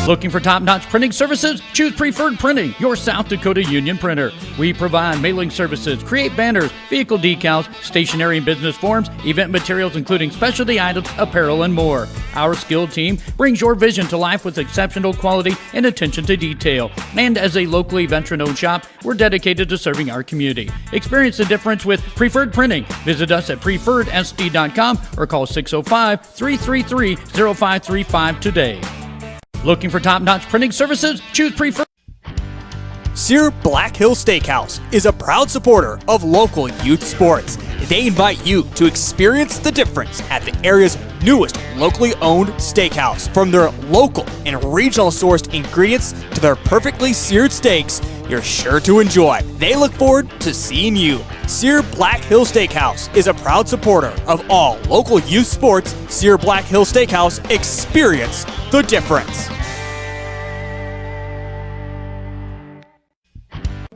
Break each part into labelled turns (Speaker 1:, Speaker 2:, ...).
Speaker 1: Looking for top-notch printing services? Choose Preferred Printing, your South Dakota union printer. We provide mailing services, create banners, vehicle decals, stationery and business forms, event materials including specialty items, apparel, and more. Our skilled team brings your vision to life with exceptional quality and attention to detail. And as a locally veteran-owned shop, we're dedicated to serving our community. Experience the difference with Preferred Printing. Visit us at preferredsd.com or call 605-333-0535 today. Looking for top-notch printing services? Choose Preferred.
Speaker 2: Sear Black Hill Steakhouse is a proud supporter of local youth sports. They invite you to experience the difference at the area's newest locally owned steakhouse. From their local and regional sourced ingredients to their perfectly seared steaks, you're sure to enjoy. They look forward to seeing you. Sear Black Hill Steakhouse is a proud supporter of all local youth sports. Sear Black Hill Steakhouse, experience the difference.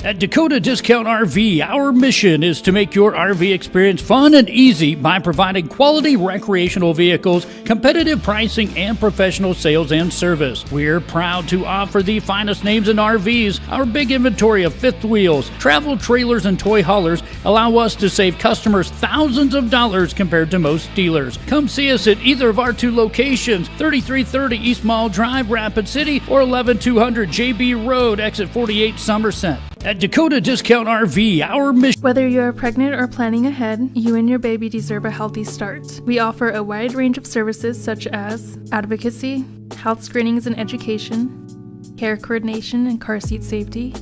Speaker 1: At Dakota Discount RV, our mission is to make your RV experience fun and easy by providing quality recreational vehicles, competitive pricing, and professional sales and service. We're proud to offer the finest names in RVs. Our big inventory of fifth wheels, travel trailers, and toy haulers allow us to save customers thousands of dollars compared to most dealers. Come see us at either of our two locations, 3330 East Mall Drive, Rapid City, or 11200 JB Road, exit 48, Somerset. At Dakota Discount RV, our mission...
Speaker 3: Whether you're pregnant or planning ahead, you and your baby deserve a healthy start. We offer a wide range of services such as advocacy, health screenings and education, care coordination and car seat safety,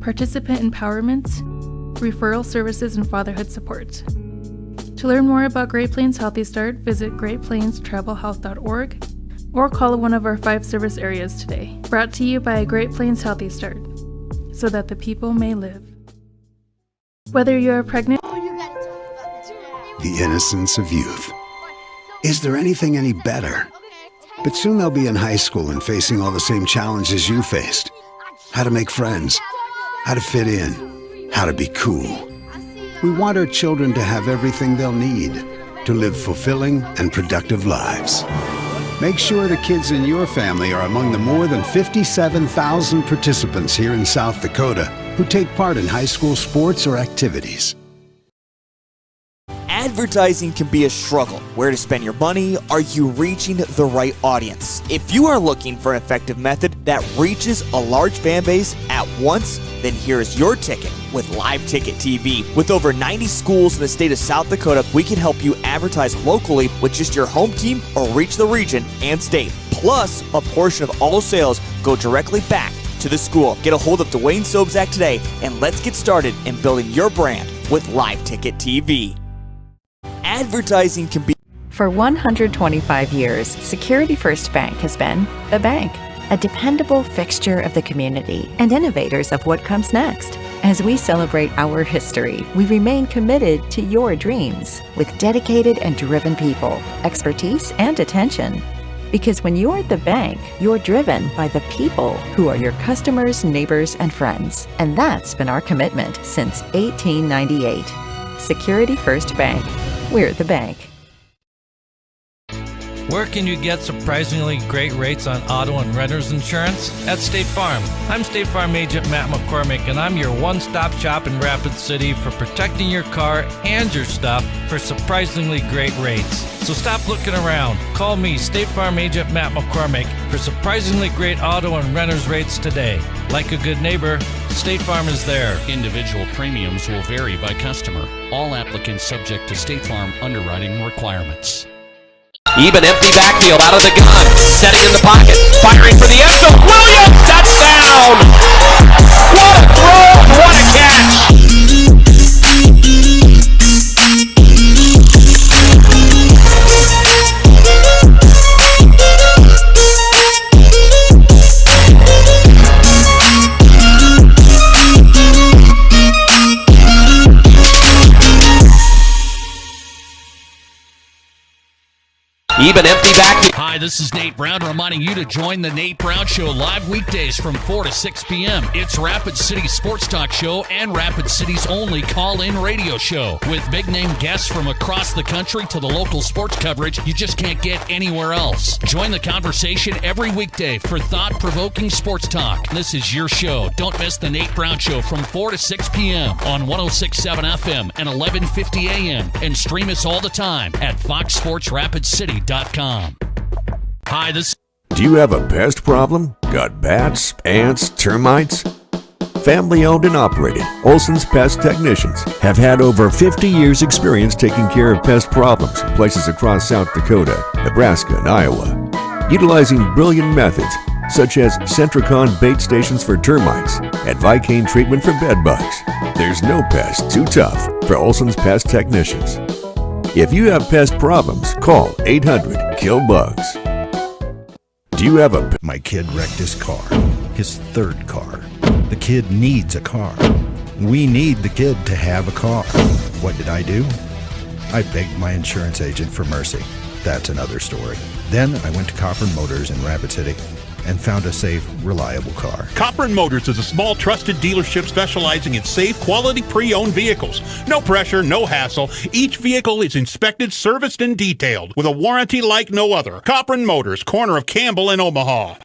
Speaker 3: participant empowerment, referral services, and fatherhood support. To learn more about Great Plains Healthy Start, visit greatplainstravelhealth.org or call one of our 5 service areas today. Brought to you by Great Plains Healthy Start, so that the people may live. Whether you're pregnant...
Speaker 4: The innocence of youth. Is there anything any better? But soon they'll be in high school and facing all the same challenges you faced. How to make friends, how to fit in, how to be cool. We want our children to have everything they'll need to live fulfilling and productive lives. Make sure the kids in your family are among the more than 57,000 participants here in South Dakota who take part in high school sports or activities.
Speaker 2: Advertising can be a struggle. Where to spend your money? Are you reaching the right audience? If you are looking for an effective method that reaches a large fan base at once, then here's your ticket with Live Ticket TV. With over 90 schools in the state of South Dakota, we can help you advertise locally with just your home team or reach the region and state. Plus, a portion of all sales go directly back to the school. Get a hold of Dwayne Sobczak today and let's get started in building your brand with Live Ticket TV. Advertising can be...
Speaker 5: For 125 years, Security First Bank has been the bank, a dependable fixture of the community and innovators of what comes next. As we celebrate our history, we remain committed to your dreams with dedicated and driven people, expertise, and attention. Because when you're the bank, you're driven by the people who are your customers, neighbors, and friends. And that's been our commitment since 1898. Security First Bank. We're the bank.
Speaker 6: Where can you get surprisingly great rates on auto and renter's insurance? At State Farm. I'm State Farm Agent Matt McCormick, and I'm your one-stop shop in Rapid City for protecting your car and your stuff for surprisingly great rates. So stop looking around. Call me, State Farm Agent Matt McCormick, for surprisingly great auto and renter's rates today. Like a good neighbor, State Farm is there.
Speaker 7: Individual premiums will vary by customer. All applicants subject to State Farm underwriting requirements.
Speaker 8: Even empty backfield out of the gun. Setting in the pocket. Firing for the end zone. Williams, touchdown! What a throw and what a catch! Even empty backfield.
Speaker 7: Hi, this is Nate Brown reminding you to join the Nate Brown Show live weekdays from 4 to 6 p.m. It's Rapid City's sports talk show and Rapid City's only call-in radio show. With big-name guests from across the country to the local sports coverage you just can't get anywhere else. Join the conversation every weekday for thought-provoking sports talk. This is your show. Don't miss the Nate Brown Show from 4 to 6 p.m. on 106.7 FM and 1150 a.m. And stream us all the time at foxsportsrapidcity.com. Hi, this.
Speaker 9: Do you have a pest problem? Got bats, ants, termites? Family owned and operated, Olson's Pest Technicians have had over 50 years experience taking care of pest problems in places across South Dakota, Nebraska, and Iowa. Utilizing brilliant methods such as Centricon bait stations for termites and Vicane treatment for bed bugs. There's no pest too tough for Olson's Pest Technicians. If you have pest problems, call 800-KILL-BUGS. Do you have a...
Speaker 10: My kid wrecked his car, his third car. The kid needs a car. We need the kid to have a car. What did I do? I begged my insurance agent for mercy. That's another story. Then I went to Copper Motors in Rapid City and found a safe, reliable car.
Speaker 11: Copper Motors is a small, trusted dealership specializing in safe, quality pre-owned vehicles. No pressure, no hassle. Each vehicle is inspected, serviced, and detailed with a warranty like no other. Copper Motors, corner of Campbell and Omaha.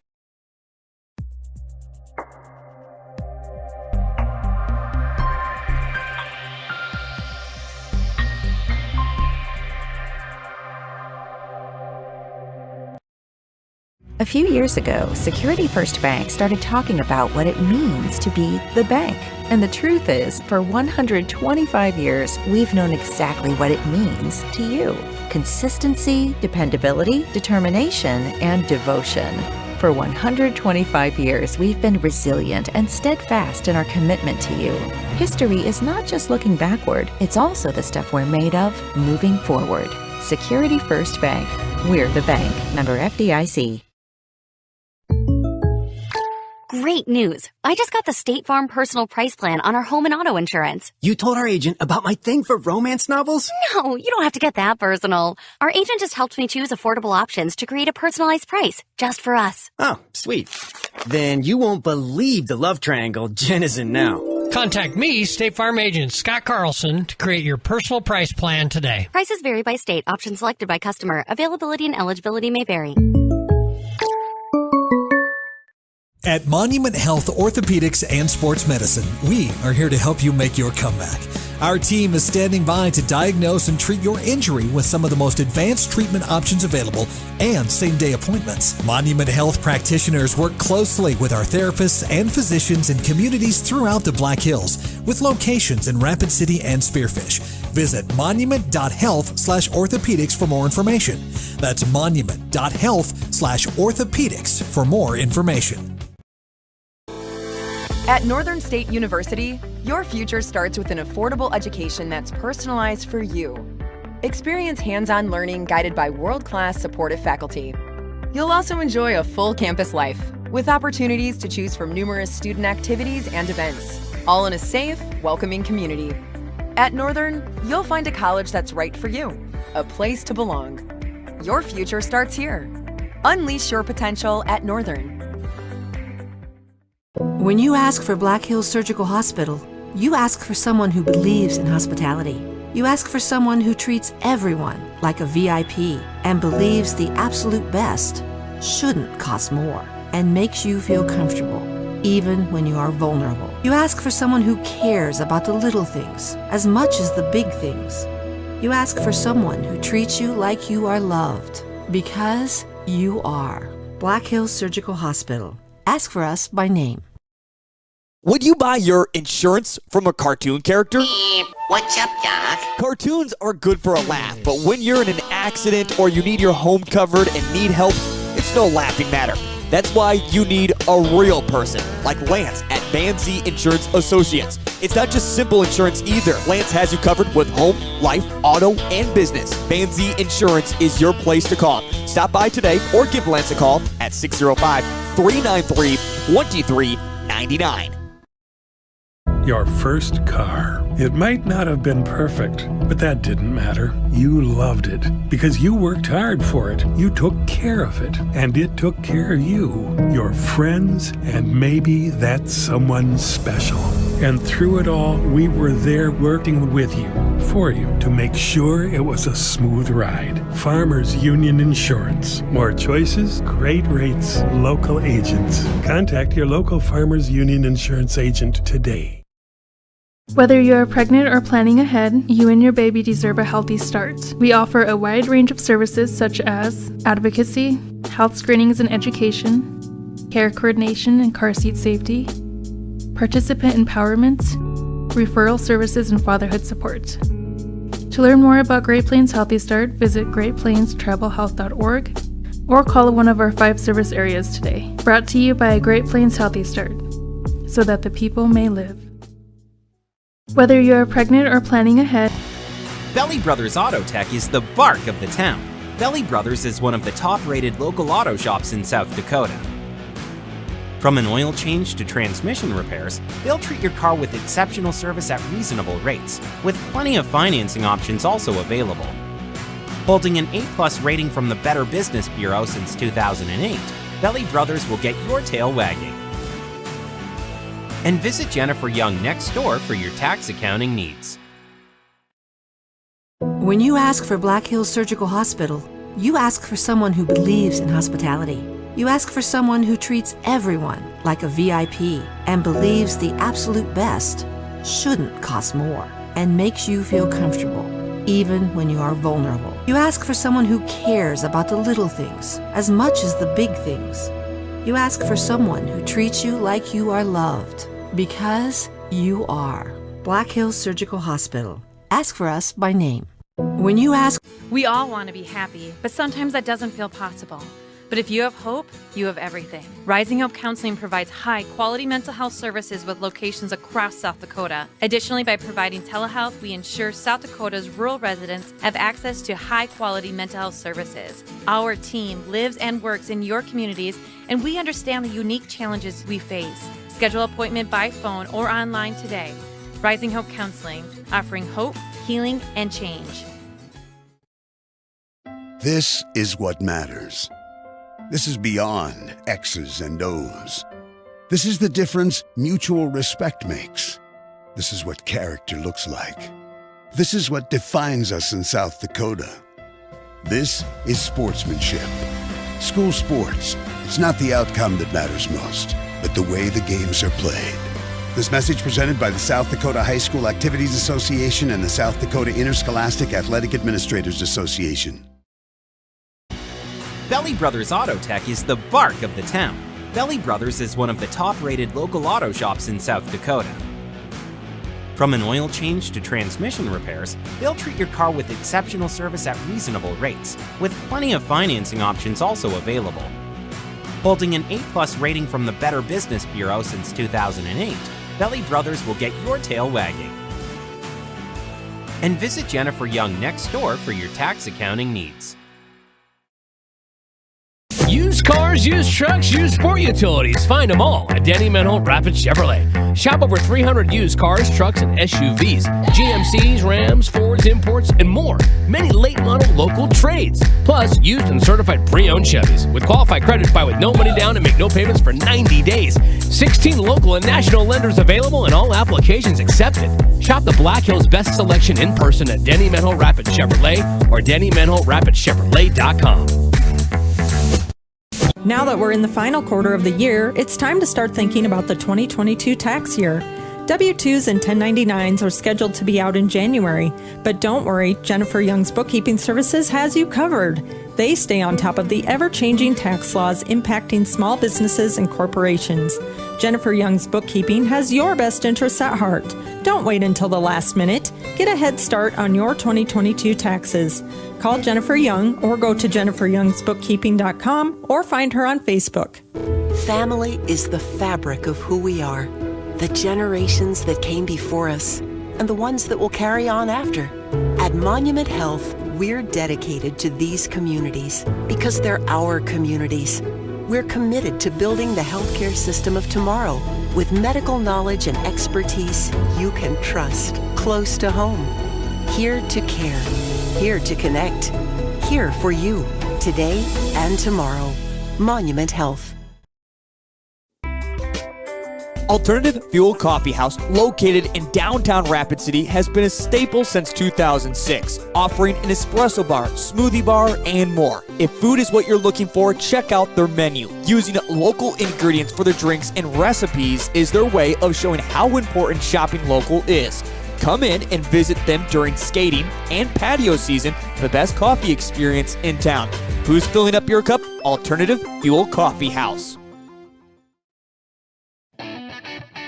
Speaker 5: A few years ago, Security First Bank started talking about what it means to be the bank. And the truth is, for 125 years, we've known exactly what it means to you. Consistency, dependability, determination, and devotion. For 125 years, we've been resilient and steadfast in our commitment to you. History is not just looking backward, it's also the stuff we're made of moving forward. Security First Bank. We're the bank. Member FDIC.
Speaker 12: Great news. I just got the State Farm personal price plan on our home and auto insurance.
Speaker 13: You told our agent about my thing for romance novels?
Speaker 12: No, you don't have to get that personal. Our agent just helped me choose affordable options to create a personalized price just for us.
Speaker 13: Oh, sweet. Then you won't believe the love triangle Jen is in now.
Speaker 14: Contact me, State Farm agent Scott Carlson, to create your personal price plan today.
Speaker 12: Prices vary by state. Options selected by customer. Availability and eligibility may vary.
Speaker 15: At Monument Health Orthopedics and Sports Medicine, we are here to help you make your comeback. Our team is standing by to diagnose and treat your injury with some of the most advanced treatment options available and same-day appointments. Monument Health practitioners work closely with our therapists and physicians in communities throughout the Black Hills, with locations in Rapid City and Spearfish. Visit monument.health/orthopedics for more information. That's monument.health/orthopedics for more information.
Speaker 16: At Northern State University, your future starts with an affordable education that's personalized for you. Experience hands-on learning guided by world-class supportive faculty. You'll also enjoy a full campus life with opportunities to choose from numerous student activities and events, all in a safe, welcoming community. At Northern, you'll find a college that's right for you, a place to belong. Your future starts here. Unleash your potential at Northern.
Speaker 17: When you ask for Black Hills Surgical Hospital, you ask for someone who believes in hospitality. You ask for someone who treats everyone like a VIP and believes the absolute best shouldn't cost more and makes you feel comfortable, even when you are vulnerable. You ask for someone who cares about the little things as much as the big things. You ask for someone who treats you like you are loved, because you are. Black Hills Surgical Hospital. Ask for us by name.
Speaker 2: Would you buy your insurance from a cartoon character?
Speaker 18: What's up, Doc?
Speaker 2: Cartoons are good for a laugh, but when you're in an accident or you need your home covered and need help, it's no laughing matter. That's why you need a real person, like Lance at Van Z Insurance Associates. It's not just simple insurance either. Lance has you covered with home, life, auto, and business. Van Z Insurance is your place to call. Stop by today or give Lance a call at 605-393-2399.
Speaker 19: Your first car. It might not have been perfect, but that didn't matter. You loved it because you worked hard for it. You took care of it, and it took care of you, your friends, and maybe that someone special. And through it all, we were there working with you, for you, to make sure it was a smooth ride. Farmers Union Insurance. More choices, great rates, local agents. Contact your local Farmers Union Insurance agent today.
Speaker 3: Whether you are pregnant or planning ahead, you and your baby deserve a healthy start. We offer a wide range of services such as advocacy, health screenings and education, care coordination and car seat safety, participant empowerment, referral services, and fatherhood support. To learn more about Great Plains Healthy Start, visit greatplainstravelhealth.org or call one of our 5 service areas today. Brought to you by Great Plains Healthy Start, so that the people may live. Whether you are pregnant or planning ahead,
Speaker 20: Belly Brothers Auto Tech is the bark of the town. Belly Brothers is one of the top-rated local auto shops in South Dakota. From an oil change to transmission repairs, they'll treat your car with exceptional service at reasonable rates, with plenty of financing options also available. Holding an A+ rating from the Better Business Bureau since 2008, Belly Brothers will get your tail wagging. And visit Jennifer Young next door for your tax accounting needs.
Speaker 17: When you ask for Black Hills Surgical Hospital, you ask for someone who believes in hospitality. You ask for someone who treats everyone like a VIP and believes the absolute best shouldn't cost more and makes you feel comfortable, even when you are vulnerable. You ask for someone who cares about the little things as much as the big things. You ask for someone who treats you like you are loved, because you are. Black Hills Surgical Hospital. Ask for us by name. When you ask,
Speaker 21: we all want to be happy, but sometimes that doesn't feel possible. But if you have hope, you have everything. Rising Hope Counseling provides high-quality mental health services with locations across South Dakota. Additionally, by providing telehealth, we ensure South Dakota's rural residents have access to high-quality mental health services. Our team lives and works in your communities, and we understand the unique challenges we face. Schedule an appointment by phone or online today. Rising Hope Counseling, offering hope, healing, and change.
Speaker 4: This is what matters. This is beyond X's and O's. This is the difference mutual respect makes. This is what character looks like. This is what defines us in South Dakota. This is sportsmanship. School sports, it's not the outcome that matters most, but the way the games are played. This message presented by the South Dakota High School Activities Association and the South Dakota Interscholastic Athletic Administrators Association.
Speaker 20: Belly Brothers Auto Tech is the bark of the town. Belly Brothers is one of the top-rated local auto shops in South Dakota. From an oil change to transmission repairs, they'll treat your car with exceptional service at reasonable rates, with plenty of financing options also available. Holding an A+ rating from the Better Business Bureau since 2008, Belly Brothers will get your tail wagging. And visit Jennifer Young next door for your tax accounting needs.
Speaker 7: Used cars, used trucks, used sport utilities. Find them all at Denny Menholt Rapid Chevrolet. Shop over 300 used cars, trucks, and SUVs, GMCs, Rams, Fords, imports, and more. Many late model local trades. Plus, used and certified pre-owned Chevys with qualified credit buy with no money down and make no payments for 90 days. 16 local and national lenders available and all applications accepted. Shop the Black Hills best selection in person at Denny Menholt Rapid Chevrolet or DennyMenholtRapidChevrolet.com.
Speaker 22: Now that we're in the final quarter of the year, it's time to start thinking about the 2022 tax year. W-2s and 1099s are scheduled to be out in January, but don't worry, Jennifer Young's Bookkeeping Services has you covered. They stay on top of the ever-changing tax laws impacting small businesses and corporations. Jennifer Young's Bookkeeping has your best interests at heart. Don't wait until the last minute. Get a head start on your 2022 taxes. Call Jennifer Young or go to jenniferyoungsbookkeeping.com or find her on Facebook.
Speaker 23: Family is the fabric of who we are. The generations that came before us and the ones that will carry on after. At Monument Health, we're dedicated to these communities because they're our communities. We're committed to building the healthcare system of tomorrow with medical knowledge and expertise you can trust, close to home. Here to care, here to connect, here for you, today and tomorrow. Monument Health.
Speaker 2: Alternative Fuel Coffee House, located in downtown Rapid City, has been a staple since 2006, offering an espresso bar, smoothie bar, and more. If food is what you're looking for, check out their menu. Using local ingredients for their drinks and recipes is their way of showing how important shopping local is. Come in and visit them during skating and patio season for the best coffee experience in town. Who's filling up your cup? Alternative Fuel Coffee House.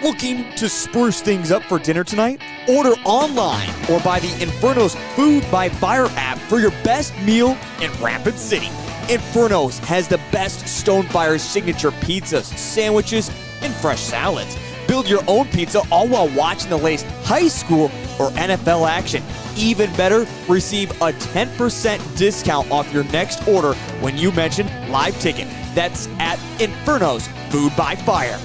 Speaker 2: Looking to spruce things up for dinner tonight? Order online or buy the Inferno's Food by Fire app for your best meal in Rapid City. Inferno's has the best Stonefire signature pizzas, sandwiches, and fresh salads. Build your own pizza all while watching the latest high school or NFL action. Even better, receive a 10% discount off your next order when you mention Live Ticket. That's at Inferno's Food by Fire.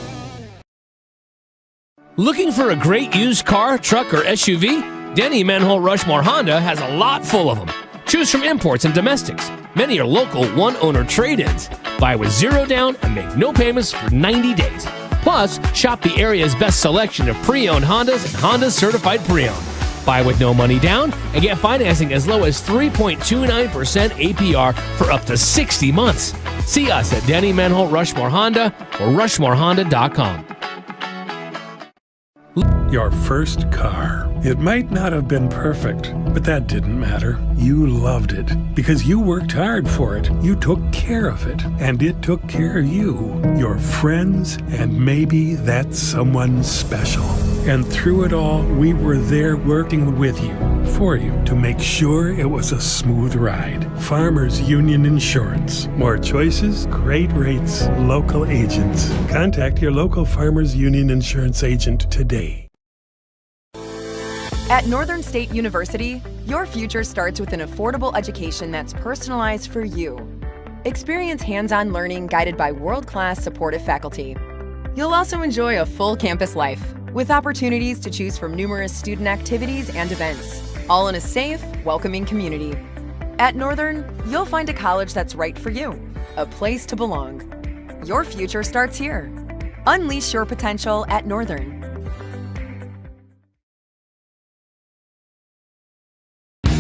Speaker 1: Looking for a great used car, truck, or SUV? Denny Manhole Rushmore Honda has a lot full of them. Choose from imports and domestics. Many are local one-owner trade-ins. Buy with zero down and make no payments for 90 days. Plus, shop the area's best selection of pre-owned Hondas and Hondas certified pre-owned. Buy with no money down and get financing as low as 3.29% APR for up to 60 months. See us at Denny Manhole Rushmore Honda or RushmoreHonda.com.
Speaker 19: Your first car. It might not have been perfect, but that didn't matter. You loved it because you worked hard for it. You took care of it, and it took care of you, your friends, and maybe that someone special. And through it all, we were there working with you, for you, to make sure it was a smooth ride. Farmers Union Insurance. More choices, great rates, local agents. Contact your local Farmers Union Insurance agent today.
Speaker 16: At Northern State University, your future starts with an affordable education that's personalized for you. Experience hands-on learning guided by world-class supportive faculty. You'll also enjoy a full campus life with opportunities to choose from numerous student activities and events, all in a safe, welcoming community. At Northern, you'll find a college that's right for you, a place to belong. Your future starts here. Unleash your potential at Northern.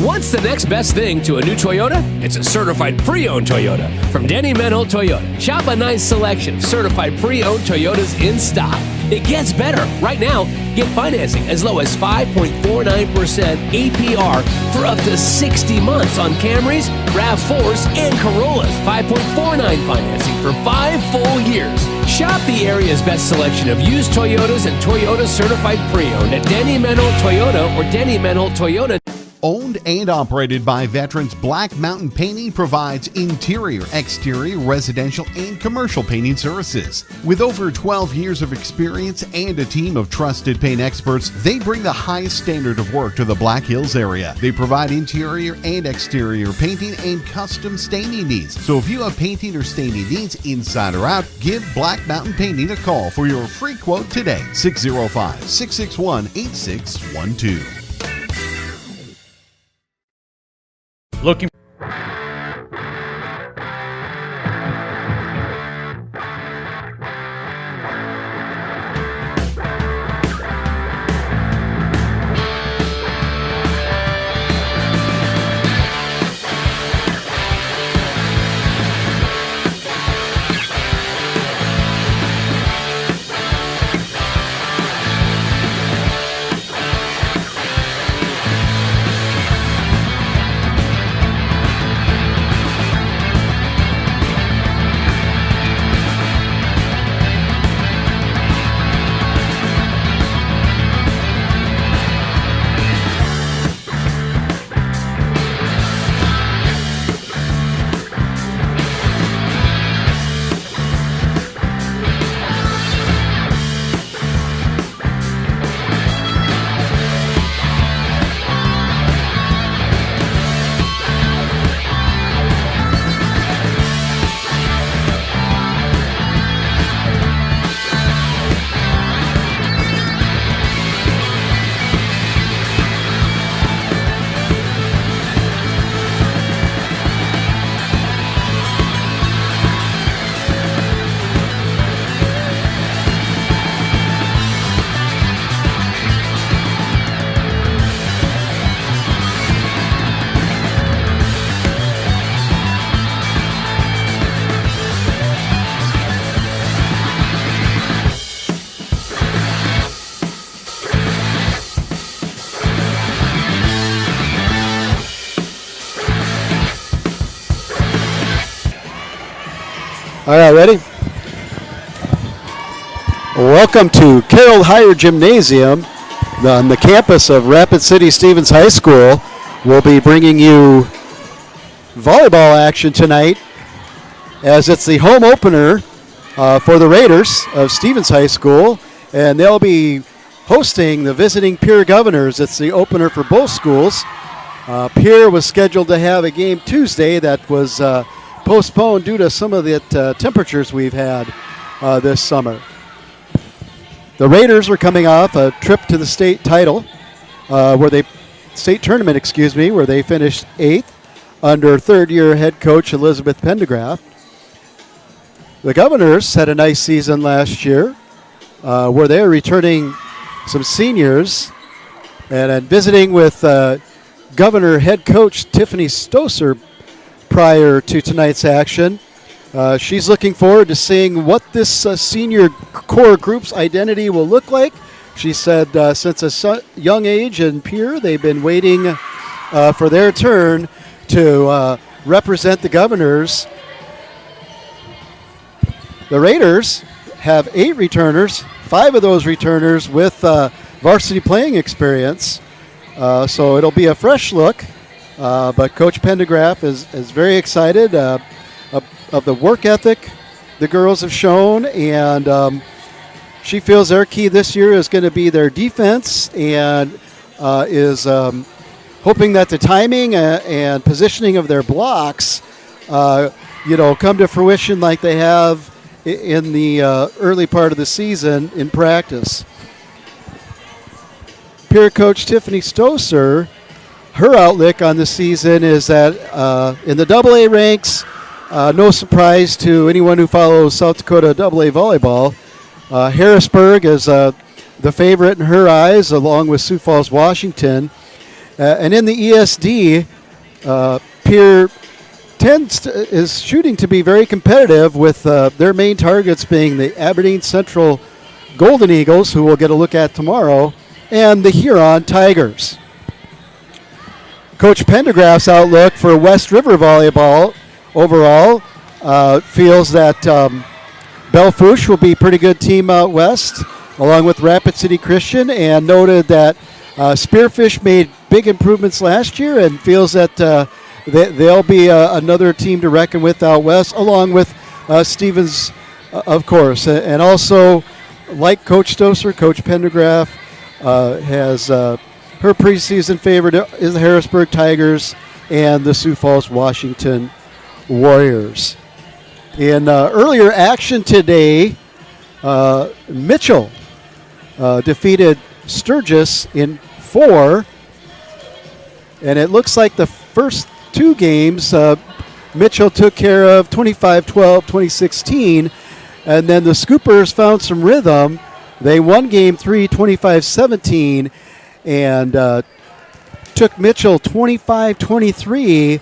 Speaker 1: What's the next best thing to a new Toyota? It's a certified pre-owned Toyota from Denny Manhole Toyota. Shop a nice selection of certified pre-owned Toyotas in stock. It gets better. Right now, get financing as low as 5.49% APR for up to 60 months on Camrys, RAV4s, and Corollas. 5.49 financing for 5 full years. Shop the area's best selection of used Toyotas and Toyota certified pre-owned at Denny Manhole Toyota or Denny Manhole Toyota.
Speaker 6: Owned and operated by veterans, Black Mountain Painting provides interior, exterior, residential, and commercial painting services. With over 12 years of experience and a team of trusted paint experts, they bring the highest standard of work to the Black Hills area. They provide interior and exterior painting and custom staining needs. So if you have painting or staining needs inside or out, give Black Mountain Painting a call for your free quote today. 605-661-8612.
Speaker 1: Looking
Speaker 8: All right, ready? Welcome to Carroll Higher Gymnasium on the campus of Rapid City Stevens High School. We'll be bringing you volleyball action tonight as it's the home opener for the Raiders of Stevens High School, and they'll be hosting the visiting Pierre Governors. It's the opener for both schools. Pierre was scheduled to have a game Tuesday that was postponed due to some of the temperatures we've had this summer. The Raiders are coming off a trip to the state tournament, where they finished 8th under third-year head coach Elizabeth Pendergraft. The Governors had a nice season last year, where they are returning some seniors and visiting with Governor head coach Tiffany Stoser prior to tonight's action. She's looking forward to seeing what this senior core group's identity will look like. She said since a young age in Pierre, they've been waiting for their turn to represent the Governors. The Raiders have 8 returners, 5 of those returners with varsity playing experience. So it'll be a fresh look. But Coach Pendergraft is very excited of the work ethic the girls have shown, and she feels their key this year is going to be their defense, and is hoping that the timing and positioning of their blocks, come to fruition like they have in the early part of the season in practice. Pierre coach Tiffany Stoser, her outlook on the season is that in the AA ranks, no surprise to anyone who follows South Dakota AA volleyball, Harrisburg is the favorite in her eyes, along with Sioux Falls, Washington. And in the ESD, Pierre is shooting to be very competitive, with their main targets being the Aberdeen Central Golden Eagles, who we'll get a look at tomorrow, and the Huron Tigers. Coach Pendergraft's outlook for West River volleyball overall feels that Bellefouche will be a pretty good team out west, along with Rapid City Christian, and noted that Spearfish made big improvements last year and feels that they'll be another team to reckon with out west, along with Stevens, of course. And also, like Coach Stoser, Coach Pendergraft has her preseason favorite is the Harrisburg Tigers and the Sioux Falls, Washington Warriors. In earlier action today, Mitchell defeated Sturgis in 4, and it looks like the first 2 games Mitchell took care of 25-12, 2016, and then the Scoopers found some rhythm. They won game 3, 25-17, and took Mitchell 25-23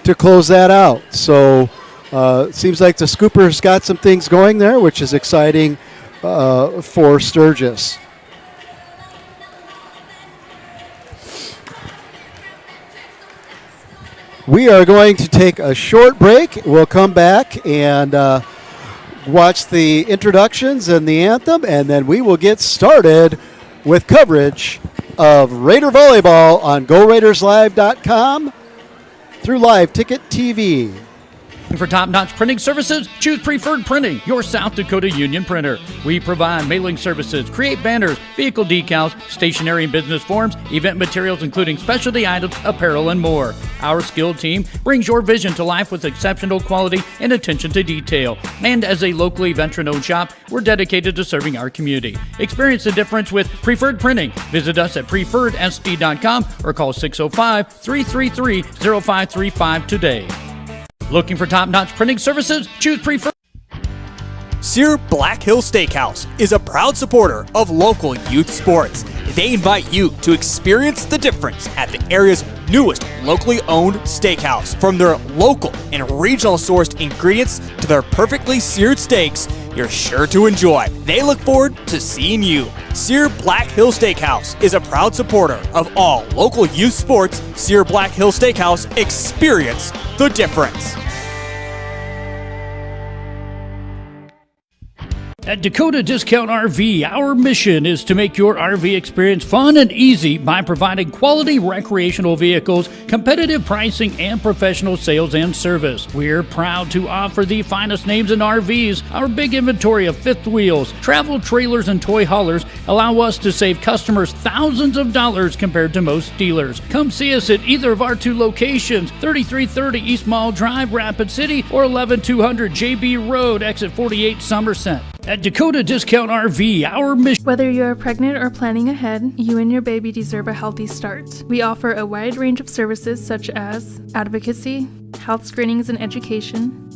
Speaker 8: to close that out. So it seems like the Scoopers got some things going there, which is exciting for Sturgis. We are going to take a short break. We'll come back and watch the introductions and the anthem, and then we will get started with coverage of Raider volleyball on GoRaidersLive.com through Live Ticket TV.
Speaker 7: For top-notch printing services, choose Preferred Printing, your South Dakota union printer. We provide mailing services, create banners, vehicle decals, stationery and business forms, event materials including specialty items, apparel, and more. Our skilled team brings your vision to life with exceptional quality and attention to detail. And as a locally veteran-owned shop, we're dedicated to serving our community. Experience the difference with Preferred Printing. Visit us at preferredsd.com or call 605-333-0535 today. Looking for top-notch printing services? Choose Preferred.
Speaker 2: Sear Black Hill Steakhouse is a proud supporter of local youth sports. They invite you to experience the difference at the area's newest locally owned steakhouse. From their local and regional sourced ingredients to their perfectly seared steaks, you're sure to enjoy. They look forward to seeing you. Sear Black Hill Steakhouse is a proud supporter of all local youth sports. Sear Black Hill Steakhouse, experience the difference.
Speaker 9: At Dakota Discount RV, our mission is to make your RV experience fun and easy by providing quality recreational vehicles, competitive pricing, and professional sales and service. We're proud to offer the finest names in RVs. Our big inventory of fifth wheels, travel trailers, and toy haulers allow us to save customers thousands of dollars compared to most dealers. Come see us at either of our 2 locations, 3330 East Mall Drive, Rapid City, or 11200 JB Road, exit 48, Somerset. At Dakota Discount RV, our mission...
Speaker 3: Whether you are pregnant or planning ahead, you and your baby deserve a healthy start. We offer a wide range of services such as advocacy, health screenings and education,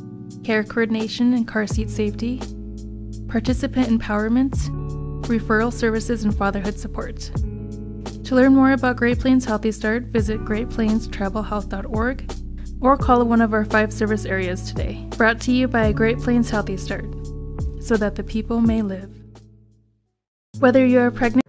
Speaker 3: care coordination and car seat safety, participant empowerment, referral services, and fatherhood support. To learn more about Great Plains Healthy Start, visit greatplainstravelhealth.org or call one of our 5 service areas today. Brought to you by Great Plains Healthy Start, so that the people may live. Whether you are pregnant...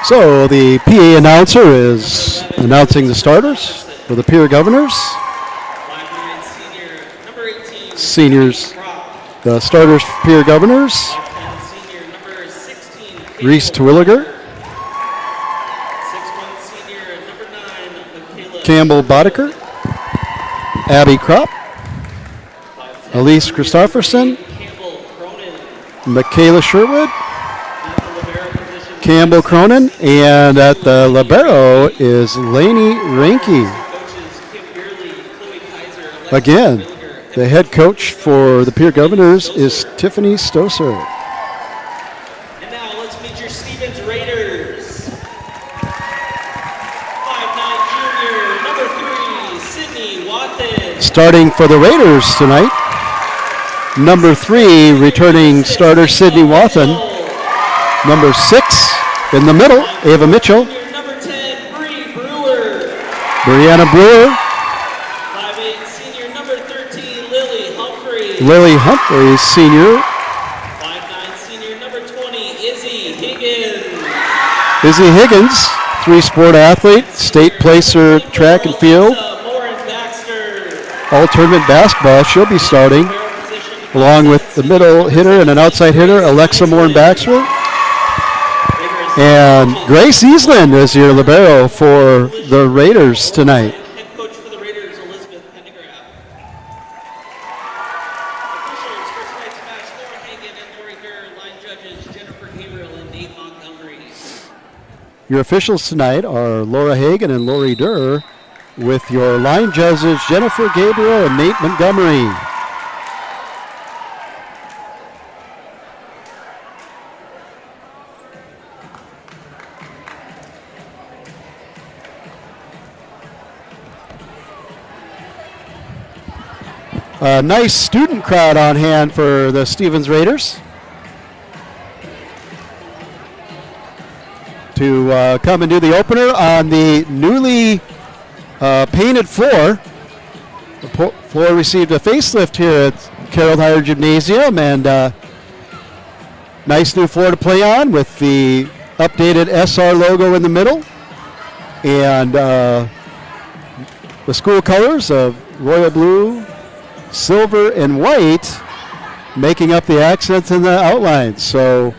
Speaker 8: So the PA announcer is announcing the starters for the Pierre Governors. Seniors, the starters for Pierre Governors. Reese Terwilliger. Campbell Boddicker. Abby Kropp. Elise Christofferson. Michaela Sherwood. Campbell Cronin, and at the libero is Lainey Ranke. Again, the head coach for the Pierre Governors is Tiffany Stoser.
Speaker 10: And now let's meet your Stevens Raiders. 5'9" junior, number 3, Sydney Watson.
Speaker 8: Starting for the Raiders tonight, number 3, returning starter Sydney Watson. Number 6 in the middle, Ava Mitchell.
Speaker 10: Number 10, Bree Brewer.
Speaker 8: Brianna Brewer.
Speaker 10: 5'8" senior, number 13, Lily Humphrey.
Speaker 8: Lily Humphreys, senior.
Speaker 10: 5'9" senior, number 20, Izzy Higgins.
Speaker 8: Izzy Higgins, 3-sport athlete, state placer track and field. All tournament basketball, she'll be starting, along with the middle hitter and an outside hitter, Alexa Moore-Baxter. And Grace Eastland is your libero for the Raiders tonight.
Speaker 10: Head coach for the Raiders, Elizabeth Pendergraft. Officials for tonight's match, Laura Hagan and Lori Durr. Line judges, Jennifer Gabriel and Nate Montgomery.
Speaker 8: Your officials tonight are Laura Hagan and Lori Durr, with your line judges Jennifer Gabriel and Nate Montgomery. A nice student crowd on hand for the Stevens Raiders to come and do the opener on the newly painted floor. The floor received a facelift here at Carroll Higher Gymnasium, and nice new floor to play on with the updated SR logo in the middle, and the school colors of royal blue, silver, and white making up the accents and the outlines. So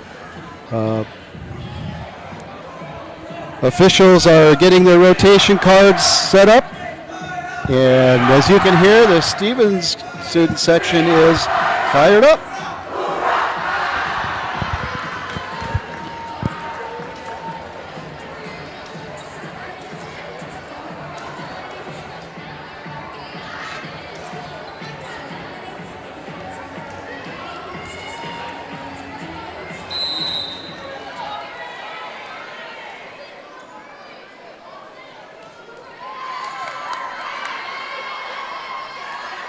Speaker 8: officials are getting their rotation cards set up, and as you can hear, the Stevens student section is fired up.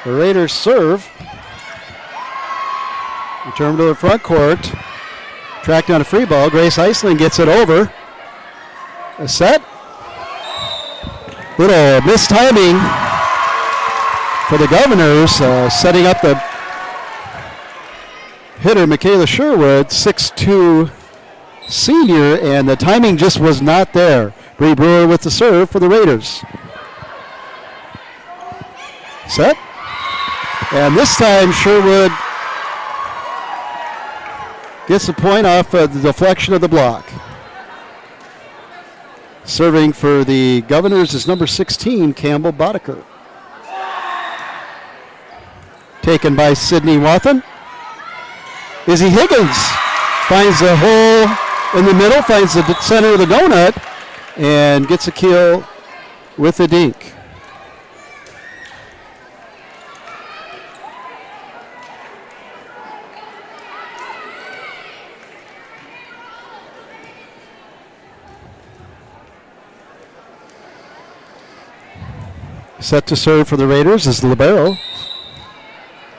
Speaker 8: The Raiders serve. Return to the front court. Track down a free ball. Grace Eistling gets it over. A set. Little mistiming for the Governors, setting up the hitter, Michaela Sherwood, 6'2" senior, and the timing just was not there. Bree Brewer with the serve for the Raiders. Set. And this time Sherwood gets the point off of the deflection of the block. Serving for the Governors is number 16, Campbell Boddicker. Taken by Sydney Wathen. Izzy Higgins finds the hole in the middle, finds the center of the donut, and gets a kill with the dink. Set to serve for the Raiders is the libero,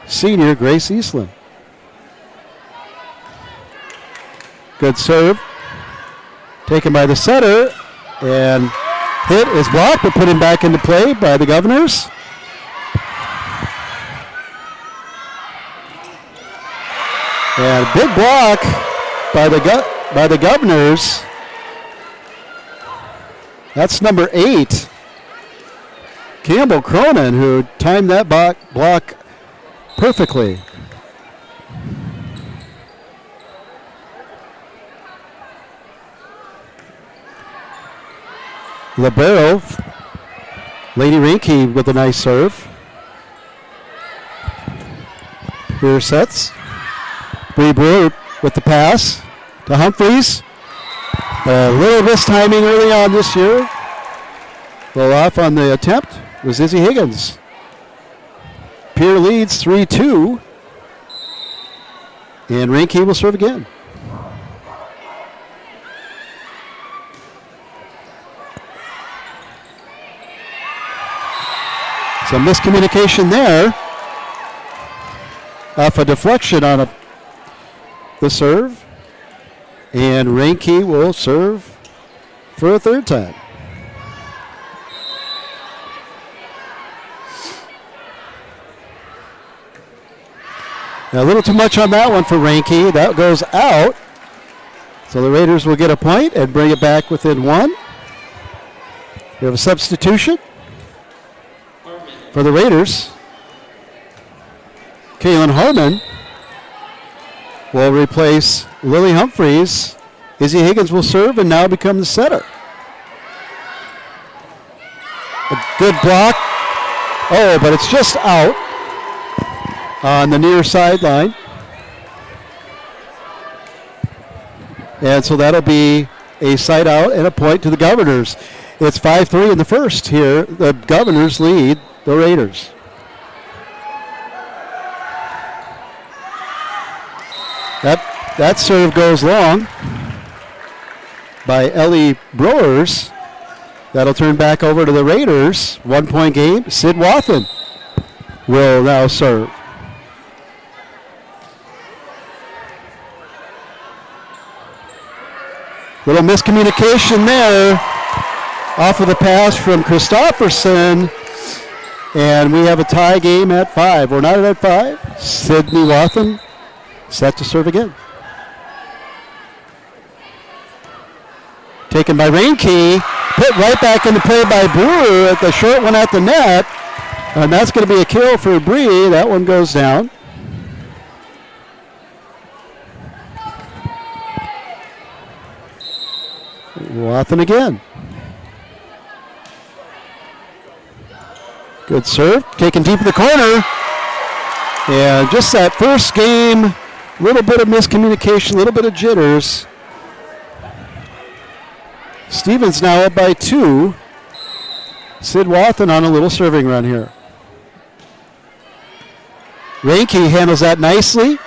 Speaker 8: senior Grace Eastland. Good serve. Taken by the setter, and hit is blocked, but put him back into play by the Governors. And big block by the Governors. That's number 8. Campbell Cronin, who timed that block perfectly. Libero, Lady Rinke with a nice serve. Here sets. Bree Brewer with the pass to Humphreys. A little mistiming early on this year. Well, off on the attempt was Izzy Higgins. Pierre leads 3-2. And Rinke will serve again. Some miscommunication there. Off a deflection on the serve. And Rinke will serve for a third time. Now, a little too much on that one for Rinke. That goes out. So the Raiders will get a point and bring it back within one. We have a substitution for the Raiders. Kaylin Harmon will replace Lily Humphreys Izzy Higgins will serve and now become the setter. A good block. Oh, but it's just out on the near sideline. And so that'll be a side out and a point to the Governors. It's 5-3 in the first here. The Governors lead the Raiders. That serve goes long by Ellie Brewers. That'll turn back over to the Raiders. 1 point game. Sid Wathen will now serve. Little miscommunication there off of the pass from Christopherson. And we have a tie game at 5. We're not at 5. Sydney Wathen set to serve again. Taken by Reinke. Put right back into play by Brewer at the short one at the net. And that's going to be a kill for Bree. That one goes down. Wathen again. Good serve. Taken deep in the corner. And just that first game, a little bit of miscommunication, a little bit of jitters. Stevens now up by 2. Sid Wathen on a little serving run here. Reinke handles that nicely.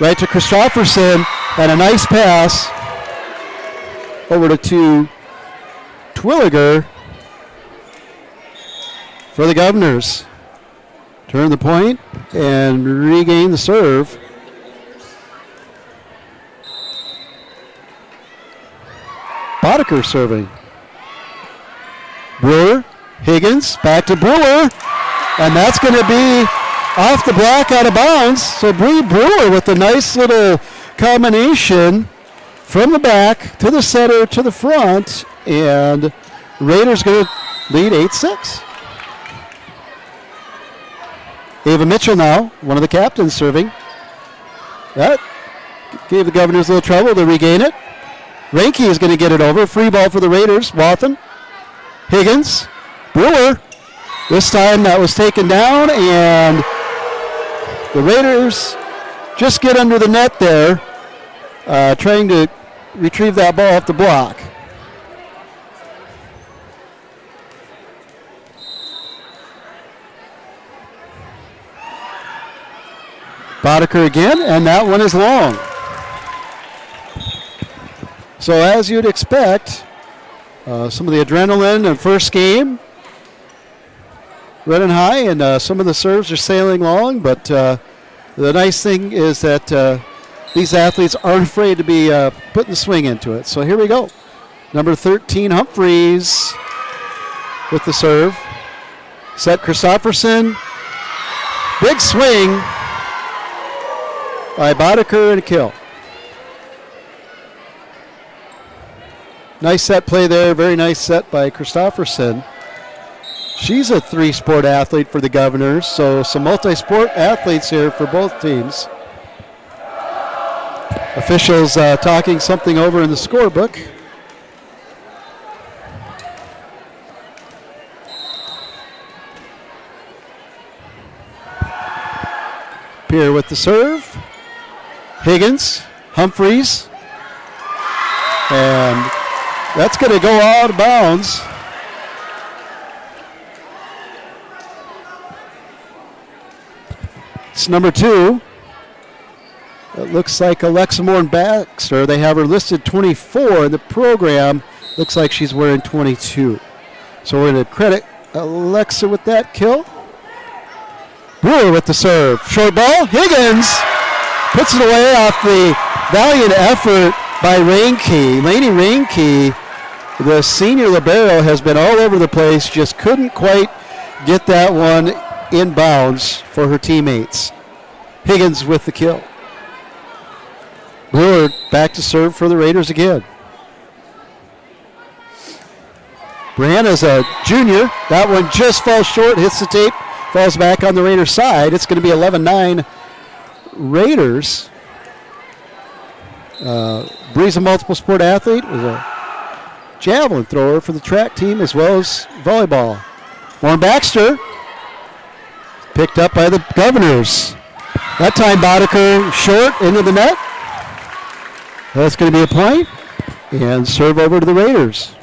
Speaker 8: Right to Christopherson. And a nice pass over to Twilliger for the Governors. Turn the point and regain the serve. Boddicker serving. Brewer, Higgins, back to Brewer, and that's going to be off the block out of bounds. So Bree Brewer with a nice little combination from the back to the center to the front, and Raiders going to lead 8-6. Ava Mitchell now, one of the captains serving. That gave the Governors a little trouble to regain it. Reinke is going to get it over. Free ball for the Raiders. Wathen. Higgins. Brewer. This time that was taken down, and the Raiders just get under the net there, trying to retrieve that ball off the block. Boddicker again, and that one is long. So as you'd expect, some of the adrenaline in first game running high, and some of the serves are sailing long, but the nice thing is that these athletes aren't afraid to be putting the swing into it. So here we go. Number 13, Humphreys with the serve. Set Christopherson. Big swing by Boddicker and a kill. Nice set play there. Very nice set by Christopherson. She's a 3-sport athlete for the Governors, so some multi-sport athletes here for both teams. Officials talking something over in the scorebook. Pierre with the serve. Higgins, Humphreys, and that's going to go out of bounds. It's number 2. It looks like Alexa Moore Baxter. They have her listed 24 in the program. Looks like she's wearing 22. So we're going to credit Alexa with that kill. Brewer with the serve. Short ball. Higgins puts it away off the valiant effort by Reinke. Lainey Reinke, the senior libero, has been all over the place. Just couldn't quite get that one in bounds for her teammates. Higgins with the kill. Brewer back to serve for the Raiders again. Brianna's a junior. That one just falls short, hits the tape, falls back on the Raiders' side. It's going to be 11-9 Raiders. Bree's a multiple sport athlete, was a javelin thrower for the track team as well as volleyball. Warren Baxter picked up by the Governors. That time Boddicker short into the net. That's going to be a point. And serve over to the Raiders.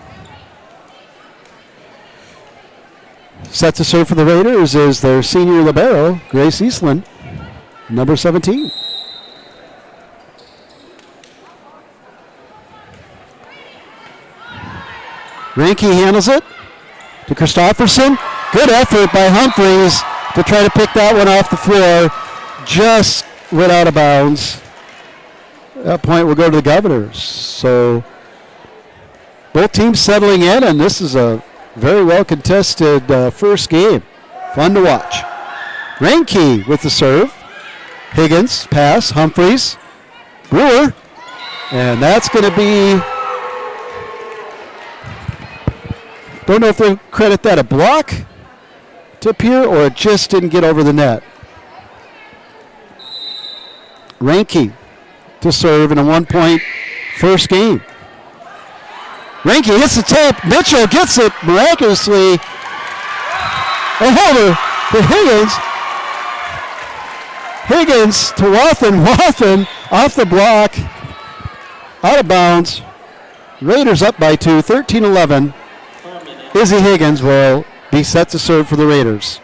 Speaker 8: Set to serve for the Raiders is their senior libero, Grace Eastland, number 17. Ranke handles it to Christofferson. Good effort by Humphreys to try to pick that one off the floor. Just went out of bounds. At that point will go to the Governors. So both teams settling in, and this is a very well contested first game. Fun to watch. Ranke with the serve. Higgins, pass, Humphreys, Brewer, and that's going to be, don't know if they credit that a block to Pierre or it just didn't get over the net. Ranke to serve in a 1-point first game. Ranke hits the tape. Mitchell gets it miraculously. Over to Higgins. Higgins to Wathen. Wathen off the block. Out of bounds. Raiders up by 2, 13-11. Izzy Higgins will be set to serve for the Raiders.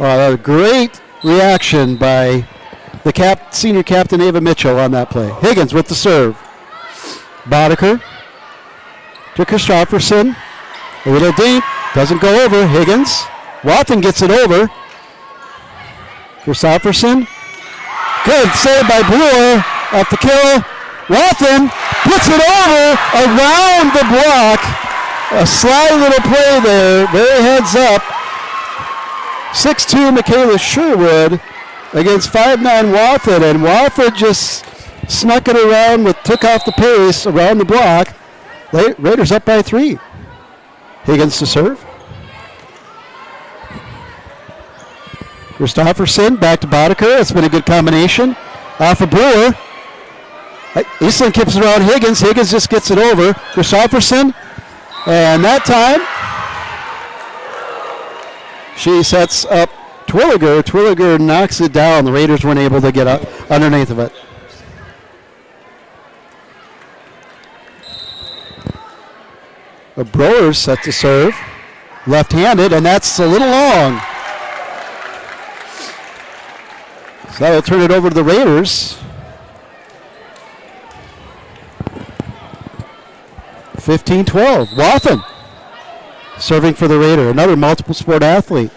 Speaker 8: A great reaction by the senior captain Ava Mitchell on that play. Higgins with the serve. Boddicker to Christofferson. A little deep. Doesn't go over. Higgins. Wathen gets it over. Christofferson. Good save by Brewer off the kill. Wathen puts it over around the block. A sly little play there. Very heads up. 6'2" Michaela Sherwood against 5'9" Wathen. And Wathen just snuck it around, took off the pace around the block. Raiders up by 3. Higgins to serve. Christofferson back to Boddicker. It's been a good combination. Off of Brewer. Eastland keeps it around Higgins. Higgins just gets it over. Christofferson. And that time, she sets up Twilliger. Twilliger knocks it down. The Raiders weren't able to get up underneath of it. A Broers set to serve. Left-handed, and that's a little long. So that'll turn it over to the Raiders. 15-12. Wathen serving for the Raider. Another multiple sport athlete.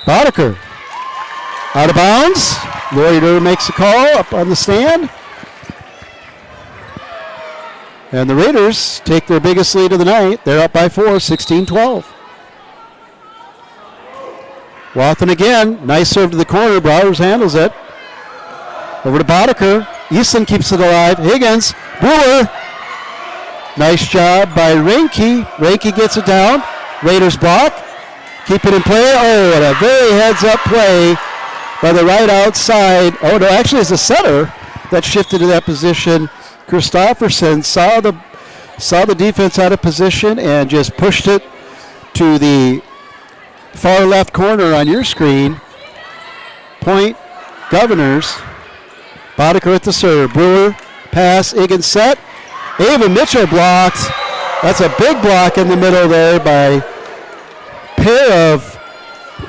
Speaker 8: Boddicker out of bounds. Loiter makes a call up on the stand. And the Raiders take their biggest lead of the night. They're up by 4, 16-12. Wathen again. Nice serve to the corner. Browers handles it. Over to Boddicker. Eastland keeps it alive. Higgins. Brewer. Nice job by Ranke. Ranke gets it down. Raiders block. Keep it in play. Oh, and a very heads-up play by the right outside. Oh, no, actually it's a setter that shifted to that position. Christofferson saw the defense out of position and just pushed it to the far left corner on your screen. Point, Governors. Boddicker at the serve. Brewer, pass, Higgins set. Ava Mitchell blocked. That's a big block in the middle there by pair of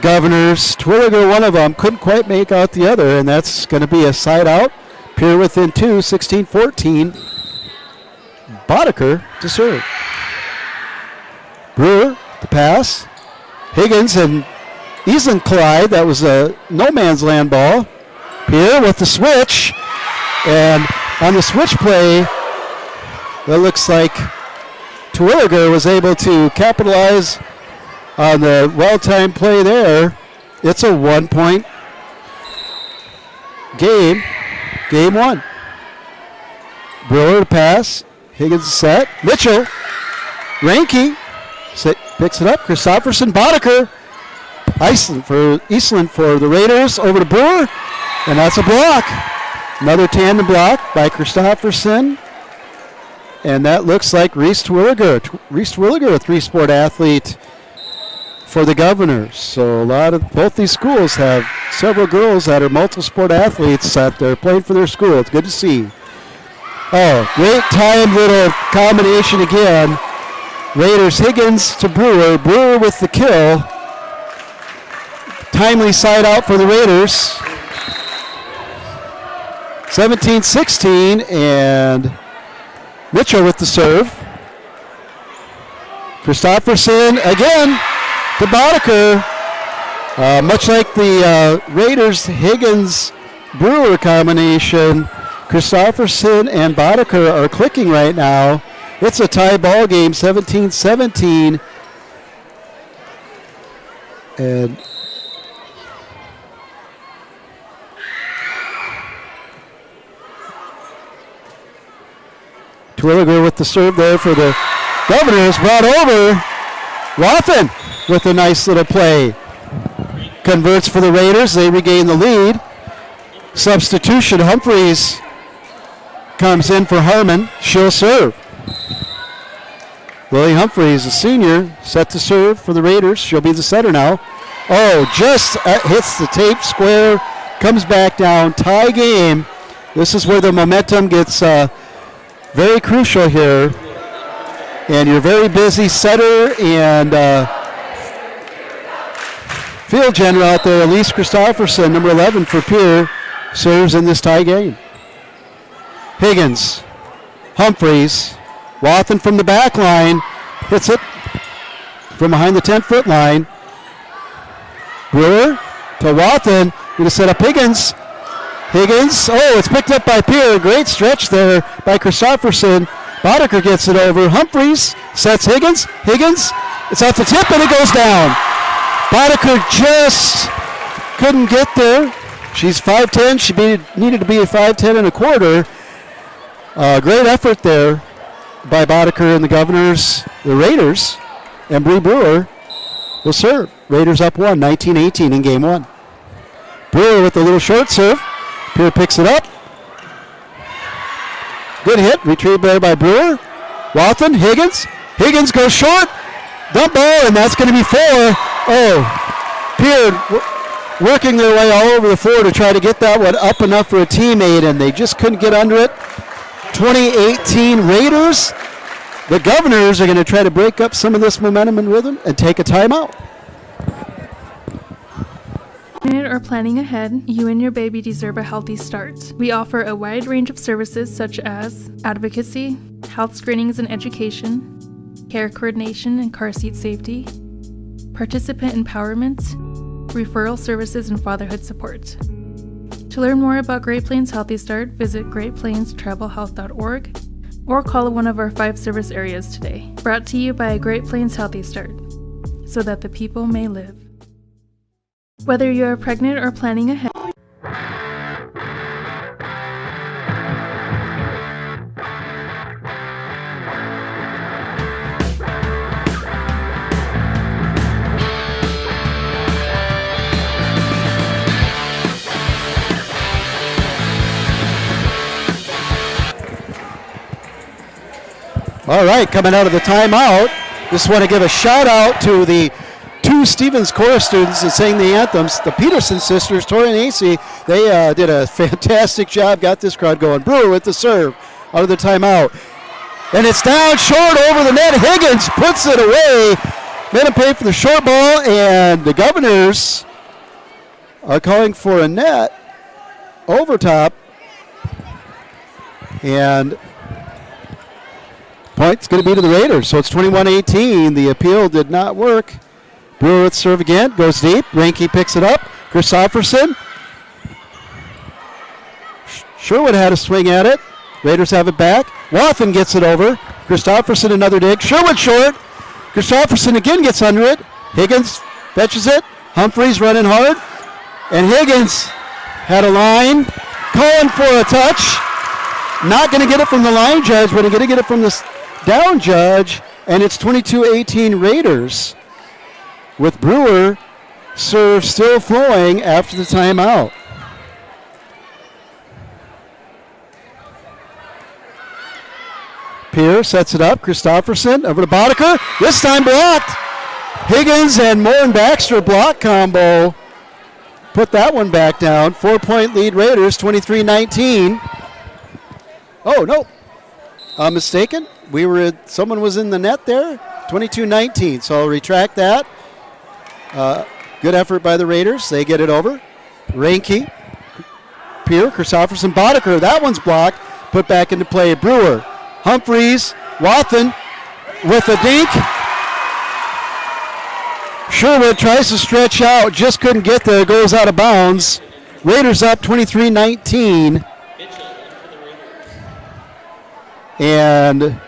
Speaker 8: Governors. Twilliger, one of them, couldn't quite make out the other, and that's going to be a side out. Pierre within 2, 16-14. Boddicker to serve. Brewer, the pass. Higgins and Eastland collide. That was a no man's land ball. Pierre with the switch. And on the switch play, it looks like Twilliger was able to capitalize on the well-timed play there. It's a 1-point game. Game 1. Brewer to pass. Higgins set. Mitchell. Ranke picks it up. Christofferson. Boddicker Eastland for the Raiders. Over to Brewer, and that's a block. Another tandem block by Christopherson. And that looks like Reese Twilliger. Reese Twilliger, a three-sport athlete for the Governors. So both these schools have several girls that are multi-sport athletes that they're playing for their school. It's good to see. Oh, great time little combination again. Raiders Higgins to Brewer. Brewer with the kill. Timely side out for the Raiders. 17-16, and Mitchell with the serve. Christopherson again to Boddicker. Much like the Raiders Higgins-Brewer combination, Christopherson and Boddicker are clicking right now. It's a tie ball game, 17-17. And Twilliger with the serve there for the Governors, brought over. Wathen with a nice little play. Converts for the Raiders. They regain the lead. Substitution, Humphreys comes in for Harmon. She'll serve. Lily Humphreys, a senior, set to serve for the Raiders. She'll be the setter now. Oh, just hits the tape square, comes back down. Tie game. This is where the momentum gets very crucial here. And your very busy setter and field general out there, Elise Christopherson, number 11 for Pierre, serves in this tie game. Higgins, Humphreys, Wathen from the back line, hits it from behind the 10-foot line. Brewer to Wathen, going to set up Higgins. Higgins, oh, it's picked up by Pierre. Great stretch there by Christopherson. Boddicker gets it over. Humphreys sets Higgins. Higgins, it's off the tip and it goes down. Boddicker just couldn't get there. She's 5'10". She needed to be a 5'10 and a quarter. Great effort there by Boddicker and the Governors, the Raiders, and Bree Brewer will serve. Raiders up 19-18 in game one. Brewer with a little short serve. Pierre picks it up. Good hit, retrieved there by Brewer. Wathen, Higgins. Higgins goes short. Dump ball, and that's going to be 4. Oh, Pierre working their way all over the floor to try to get that one up enough for a teammate, and they just couldn't get under it. 2018 Raiders. The Governors are going to try to break up some of this momentum and rhythm and take a timeout.
Speaker 3: Or planning ahead, you and your baby deserve a healthy start. We offer a wide range of services such as advocacy, health screenings and education, care coordination and car seat safety, participant empowerment, referral services, and fatherhood support. To learn more about Great Plains Healthy Start, visit greatplainstravelhealth.org or call one of our 5 service areas today. Brought to you by Great Plains Healthy Start, so that the people may live. Whether you are pregnant or planning ahead,
Speaker 8: All right, coming out of the timeout, just want to give a shout out to the 2 Stevens chorus students that sang the anthems, the Peterson sisters, Tori and AC. They did a fantastic job, got this crowd going. Brewer with the serve out of the timeout. And it's down short over the net. Higgins puts it away. Made him pay for the short ball, and the Governors are calling for a net over top. And point's going to be to the Raiders, so it's 21-18. The appeal did not work. Brewer with serve again, goes deep. Ranke picks it up. Christopherson. Sherwood had a swing at it. Raiders have it back. Wathen gets it over. Christopherson another dig. Sherwood short. Christopherson again gets under it. Higgins fetches it. Humphreys running hard. And Higgins had a line. Calling for a touch. Not going to get it from the line judge, but going to get it from the down judge. And it's 22-18 Raiders, with Brewer serve still flowing after the timeout. Pierre sets it up. Christofferson over to Boddicker. This time blocked. Higgins and Moore and Baxter block combo. Put that one back down. 4-point lead Raiders, 23-19. Oh, no. I'm mistaken. Someone was in the net there. 22-19, so I'll retract that. Good effort by the Raiders. They get it over. Reinke, Pierre, Christofferson, Boddicker. That one's blocked. Put back into play. Brewer, Humphreys, Wathen with a dink. Sherwood tries to stretch out, just couldn't get there, goes out of bounds. Raiders up 23-19. And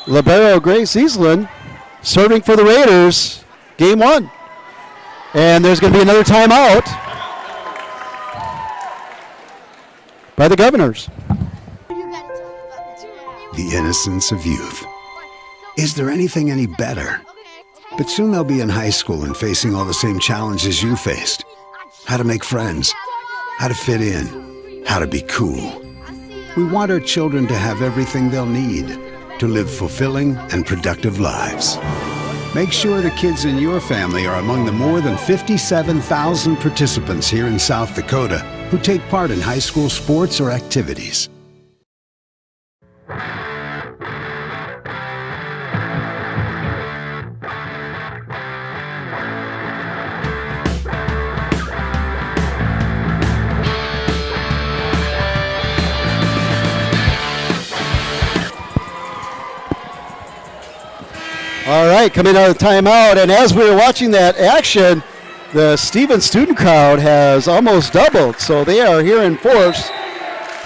Speaker 8: libero Grace Eastland serving for the Raiders, game one. And there's going to be another timeout by the Governors.
Speaker 4: The innocence of youth. Is there anything any better? But soon they'll be in high school and facing all the same challenges you faced. How to make friends, how to fit in, how to be cool. We want our children to have everything they'll need to live fulfilling and productive lives. Make sure the kids in your family are among the more than 57,000 participants here in South Dakota who take part in high school sports or activities.
Speaker 8: All right, coming out of the timeout, and as we were watching that action, the Stevens student crowd has almost doubled, so they are here in force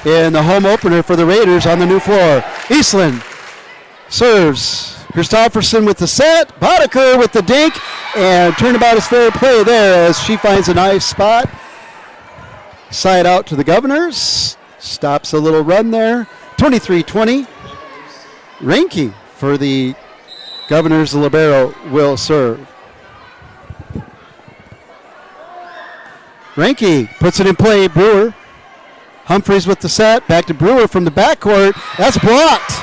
Speaker 8: in the home opener for the Raiders on the new floor. Eastland serves. Christofferson with the set, Boddicker with the dink, and turnabout is fair play there as she finds a nice spot. Side out to the Governors, stops a little run there. 23-20. Reinke for the Governors, the libero, will serve. Reinke puts it in play. Brewer. Humphreys with the set. Back to Brewer from the backcourt. That's blocked.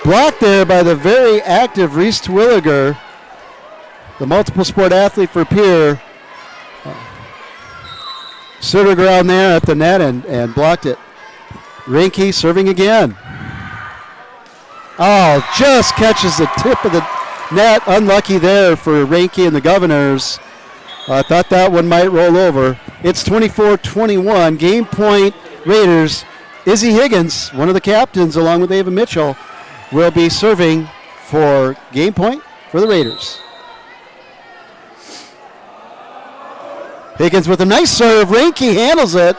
Speaker 8: Blocked there by the very active Reese Terwilliger, the multiple sport athlete for Pierre. Stood her ground there at the net and blocked it. Reinke serving again. Oh, just catches the tip of the net. Unlucky there for Reinke and the Governors. I thought that one might roll over. It's 24-21. Game point Raiders. Izzy Higgins, one of the captains, along with Ava Mitchell, will be serving for game point for the Raiders. Higgins with a nice serve. Reinke handles it.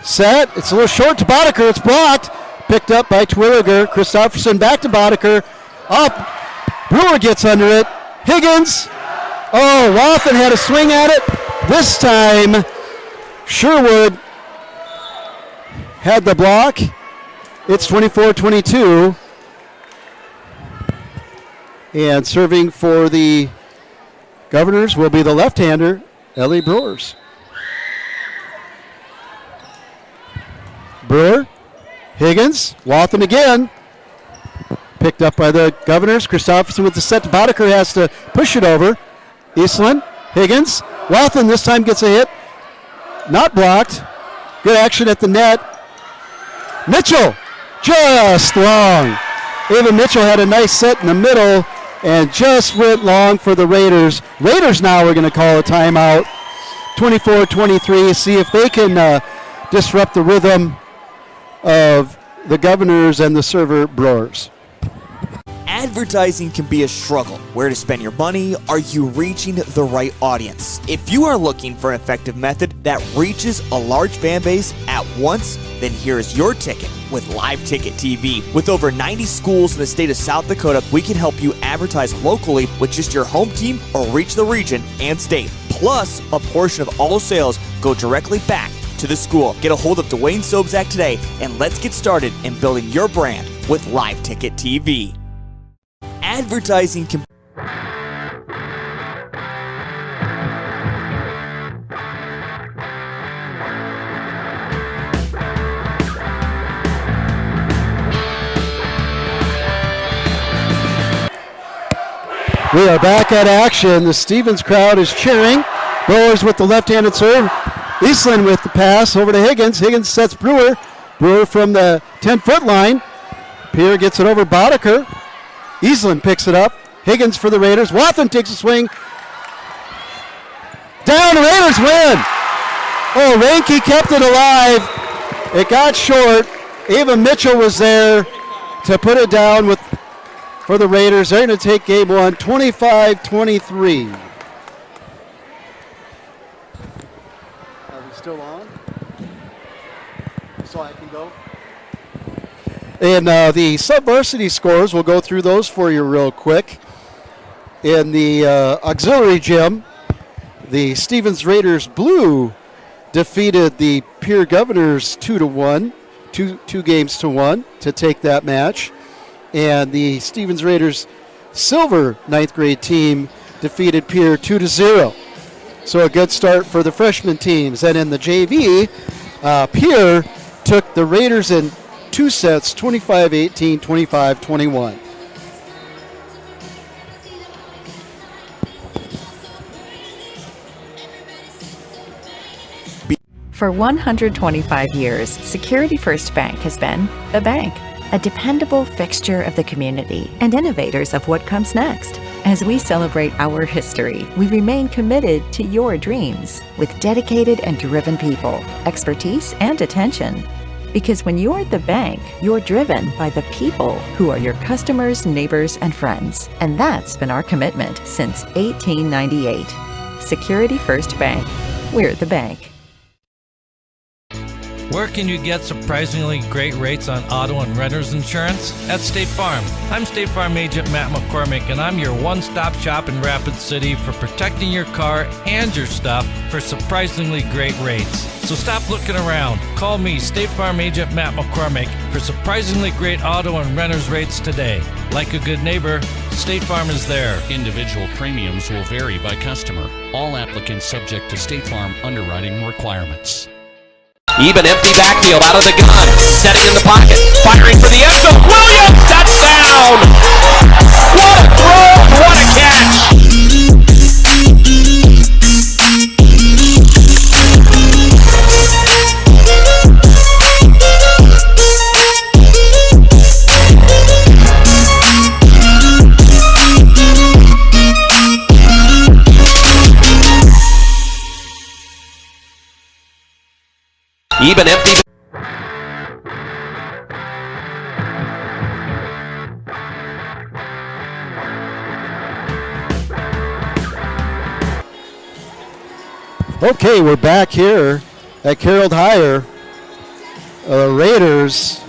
Speaker 8: Set. It's a little short to Boddicker. It's blocked. Picked up by Terwilliger. Christofferson back to Boddicker. Up. Brewer gets under it. Higgins. Oh, Wathen had a swing at it. This time, Sherwood had the block. It's 24-22. And serving for the Governors will be the left-hander, Ellie Brewers. Brewer. Higgins, Wathen again. Picked up by the Governors. Christofferson with the set to Boddicker, has to push it over. Eastland, Higgins, Wathen this time gets a hit. Not blocked. Good action at the net. Mitchell, just long. Ava Mitchell had a nice set in the middle and just went long for the Raiders. Raiders now are going to call a timeout. 24-23, see if they can disrupt the rhythm of the Governors and the server Brewers.
Speaker 2: Advertising can be a struggle. Where to spend your money? Are you reaching the right audience? If you are looking for an effective method that reaches a large fan base at once, then here's your ticket with Live Ticket TV. With over 90 schools in the state of South Dakota, we can help you advertise locally with just your home team or reach the region and state. Plus, a portion of all sales go directly back to the school. Get a hold of Dwayne Sobzak today and let's get started in building your brand with Live Ticket TV. Advertising can...
Speaker 8: We are back at action. The Stevens crowd is cheering. Brewers with the left-handed serve. Eastland with the pass over to Higgins. Higgins sets Brewer. Brewer from the 10-foot line. Pierre gets it over Boddicker. Eastland picks it up. Higgins for the Raiders. Wathen takes a swing. Down, the Raiders win. Oh, Reinke kept it alive. It got short. Ava Mitchell was there to put it down for the Raiders. They're going to take game one, 25-23. Are we still on? So I can go? And the sub-varsity scores, we'll go through those for you real quick. In the auxiliary gym, the Stevens Raiders Blue defeated the Pierre Governors 2-1, two games to one to take that match. And the Stevens Raiders Silver 9th grade team defeated Pierre 2-0. So a good start for the freshman teams. And in the JV, Pierre took the Raiders in 2 sets, 25-18, 25-21.
Speaker 5: For 125 years, Security First Bank has been the bank, a dependable fixture of the community and innovators of what comes next. As we celebrate our history, we remain committed to your dreams with dedicated and driven people, expertise, and attention. Because when you're at the bank, you're driven by the people who are your customers, neighbors, and friends. And that's been our commitment since 1898. Security First Bank. We're the bank.
Speaker 11: Where can you get surprisingly great rates on auto and renter's insurance? At State Farm. I'm State Farm Agent Matt McCormick, and I'm your one-stop shop in Rapid City for protecting your car and your stuff for surprisingly great rates. So stop looking around. Call me, State Farm Agent Matt McCormick, for surprisingly great auto and renter's rates today. Like a good neighbor, State Farm is there.
Speaker 7: Individual premiums will vary by customer. All applicants subject to State Farm underwriting requirements.
Speaker 1: Even empty backfield out of the gun. Setting in the pocket. Firing for the end zone. Williams, touchdown! What a throw! What a catch! Even empty.
Speaker 8: Okay, we're back here at Carroll Higher. Raiders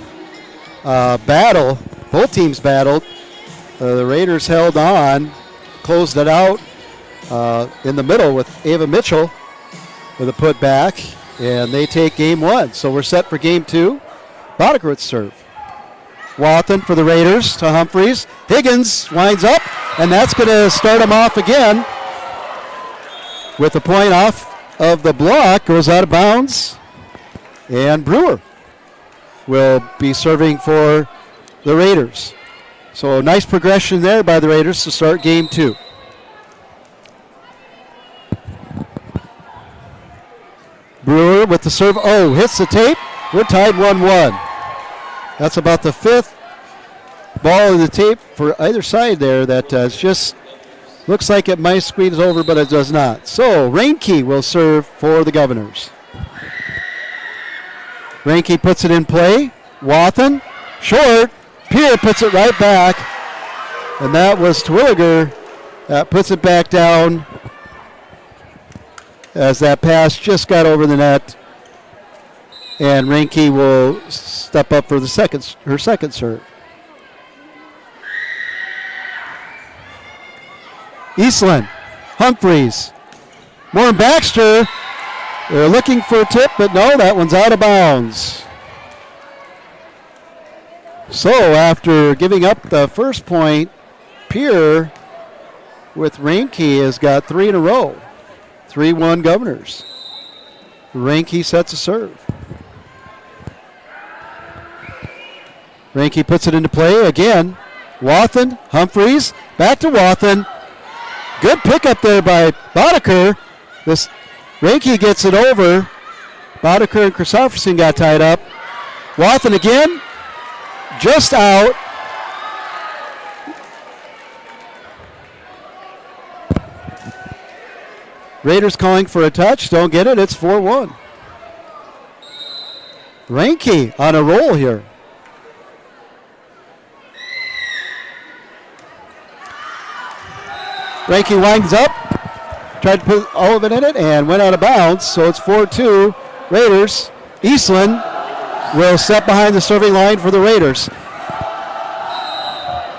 Speaker 8: battle. Both teams battled. The Raiders held on, closed it out in the middle with Ava Mitchell with a putback. And they take game one. So we're set for game two. Boddicker at serve. Wathen for the Raiders to Humphreys. Higgins winds up, and that's going to start him off again. With the point off of the block, goes out of bounds. And Brewer will be serving for the Raiders. So a nice progression there by the Raiders to start game two. Brewer with the serve. Oh, hits the tape. We're tied 1-1. That's about the fifth ball in the tape for either side there that just looks like it might squeeze over, but it does not. So Reinke will serve for the Governors. Reinke puts it in play. Wathen, short. Pierre puts it right back. And that was Terwilliger that puts it back down, as that pass just got over the net. And Reinke will step up for her second serve. Eastland, Humphreys, Warren Baxter. They're looking for a tip, but no, that one's out of bounds. So after giving up the first point, Pierre with Reinke has got three in a row. 3-1 Governors. Reinke sets a serve. Reinke puts it into play again. Wathen, Humphreys, back to Wathen. Good pickup there by Boddicker. This Reinke gets it over. Boddicker and Christofferson got tied up. Wathen again, just out. Raiders calling for a touch. Don't get it. It's 4-1. Reinke on a roll here. Reinke winds up. Tried to put all of it in it and went out of bounds. So it's 4-2 Raiders. Eastland will step behind the serving line for the Raiders.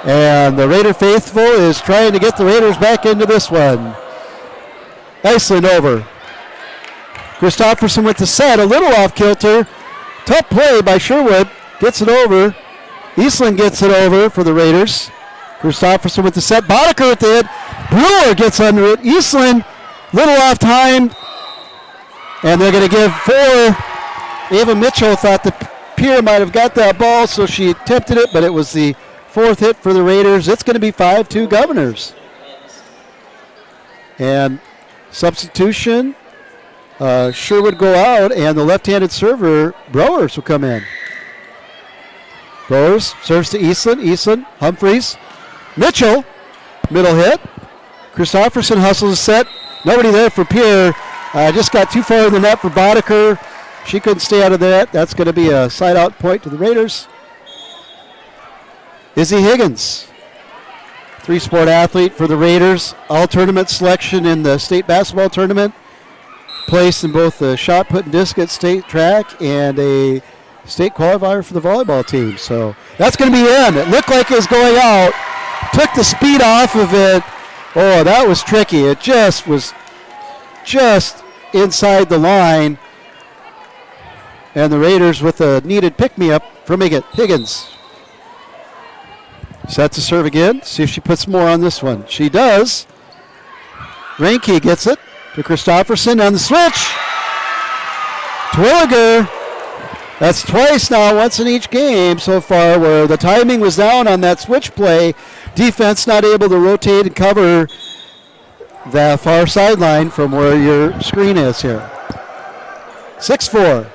Speaker 8: And the Raider faithful is trying to get the Raiders back into this one. Eastland over. Christofferson with the set, a little off kilter. Tough play by Sherwood. Gets it over. Eastland gets it over for the Raiders. Christofferson with the set. Boddicker at the hit. Brewer gets under it. Eastland, little off time. And they're going to give 4. Ava Mitchell thought that Pierre might have got that ball, so she attempted it, but it was the 4th hit for the Raiders. It's going to be 5-2 Governors. And substitution, Sherwood go out, and the left-handed server, Browers, will come in. Browers serves to Eastland. Eastland, Humphreys. Mitchell, middle hit. Christofferson hustles a set. Nobody there for Pierre. Just got too far in the net for Boddicker. She couldn't stay out of that. That's going to be a side-out point to the Raiders. Izzy Higgins, 3-sport athlete for the Raiders. All-tournament selection in the state basketball tournament. Placed in both the shot put and disc at state track and a state qualifier for the volleyball team. So that's going to be in. It looked like it was going out. Took the speed off of it. Oh, that was tricky. It just was just inside the line. And the Raiders with a needed pick-me-up from Higgins. Set to serve again. See if she puts more on this one. She does. Reinke gets it to Christofferson on the switch. Twilliger. That's twice now, once in each game so far, where the timing was down on that switch play. Defense not able to rotate and cover the far sideline from where your screen is here. 6-4.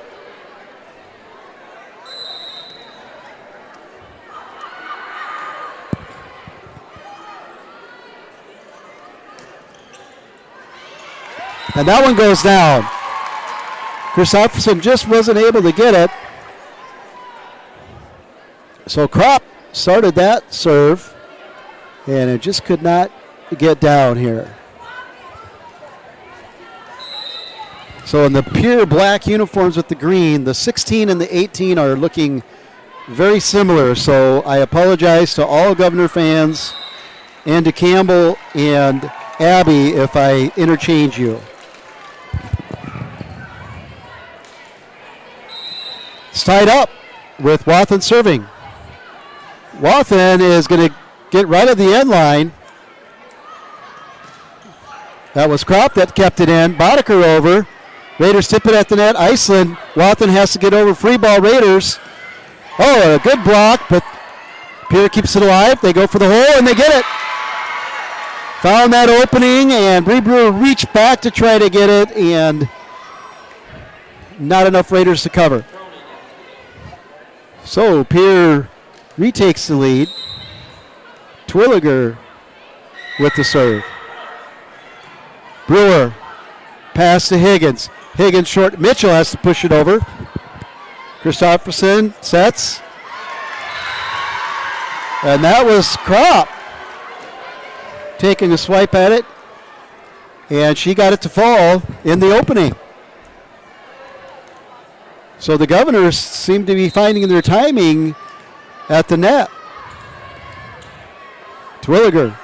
Speaker 8: And that one goes down. Christofferson just wasn't able to get it. So Kropp started that serve, and it just could not get down here. So in the pure black uniforms with the green, the 16 and the 18 are looking very similar. So I apologize to all Governor fans and to Campbell and Abby if I interchange you. It's tied up with Wathen serving. Wathen is going to get right at the end line. That was Kropp that kept it in. Boddicker over. Raiders tip it at the net. Iceland. Wathen has to get over. Free ball Raiders. Oh, a good block, but Pierre keeps it alive. They go for the hole, and they get it. Found that opening, and Bree Brewer reached back to try to get it, and not enough Raiders to cover. So Pierre retakes the lead. Twilliger with the serve. Brewer, pass to Higgins. Higgins short. Mitchell has to push it over. Christofferson sets. And that was Kropp taking a swipe at it. And she got it to fall in the opening. So the Governors seem to be finding their timing at the net. Twilliger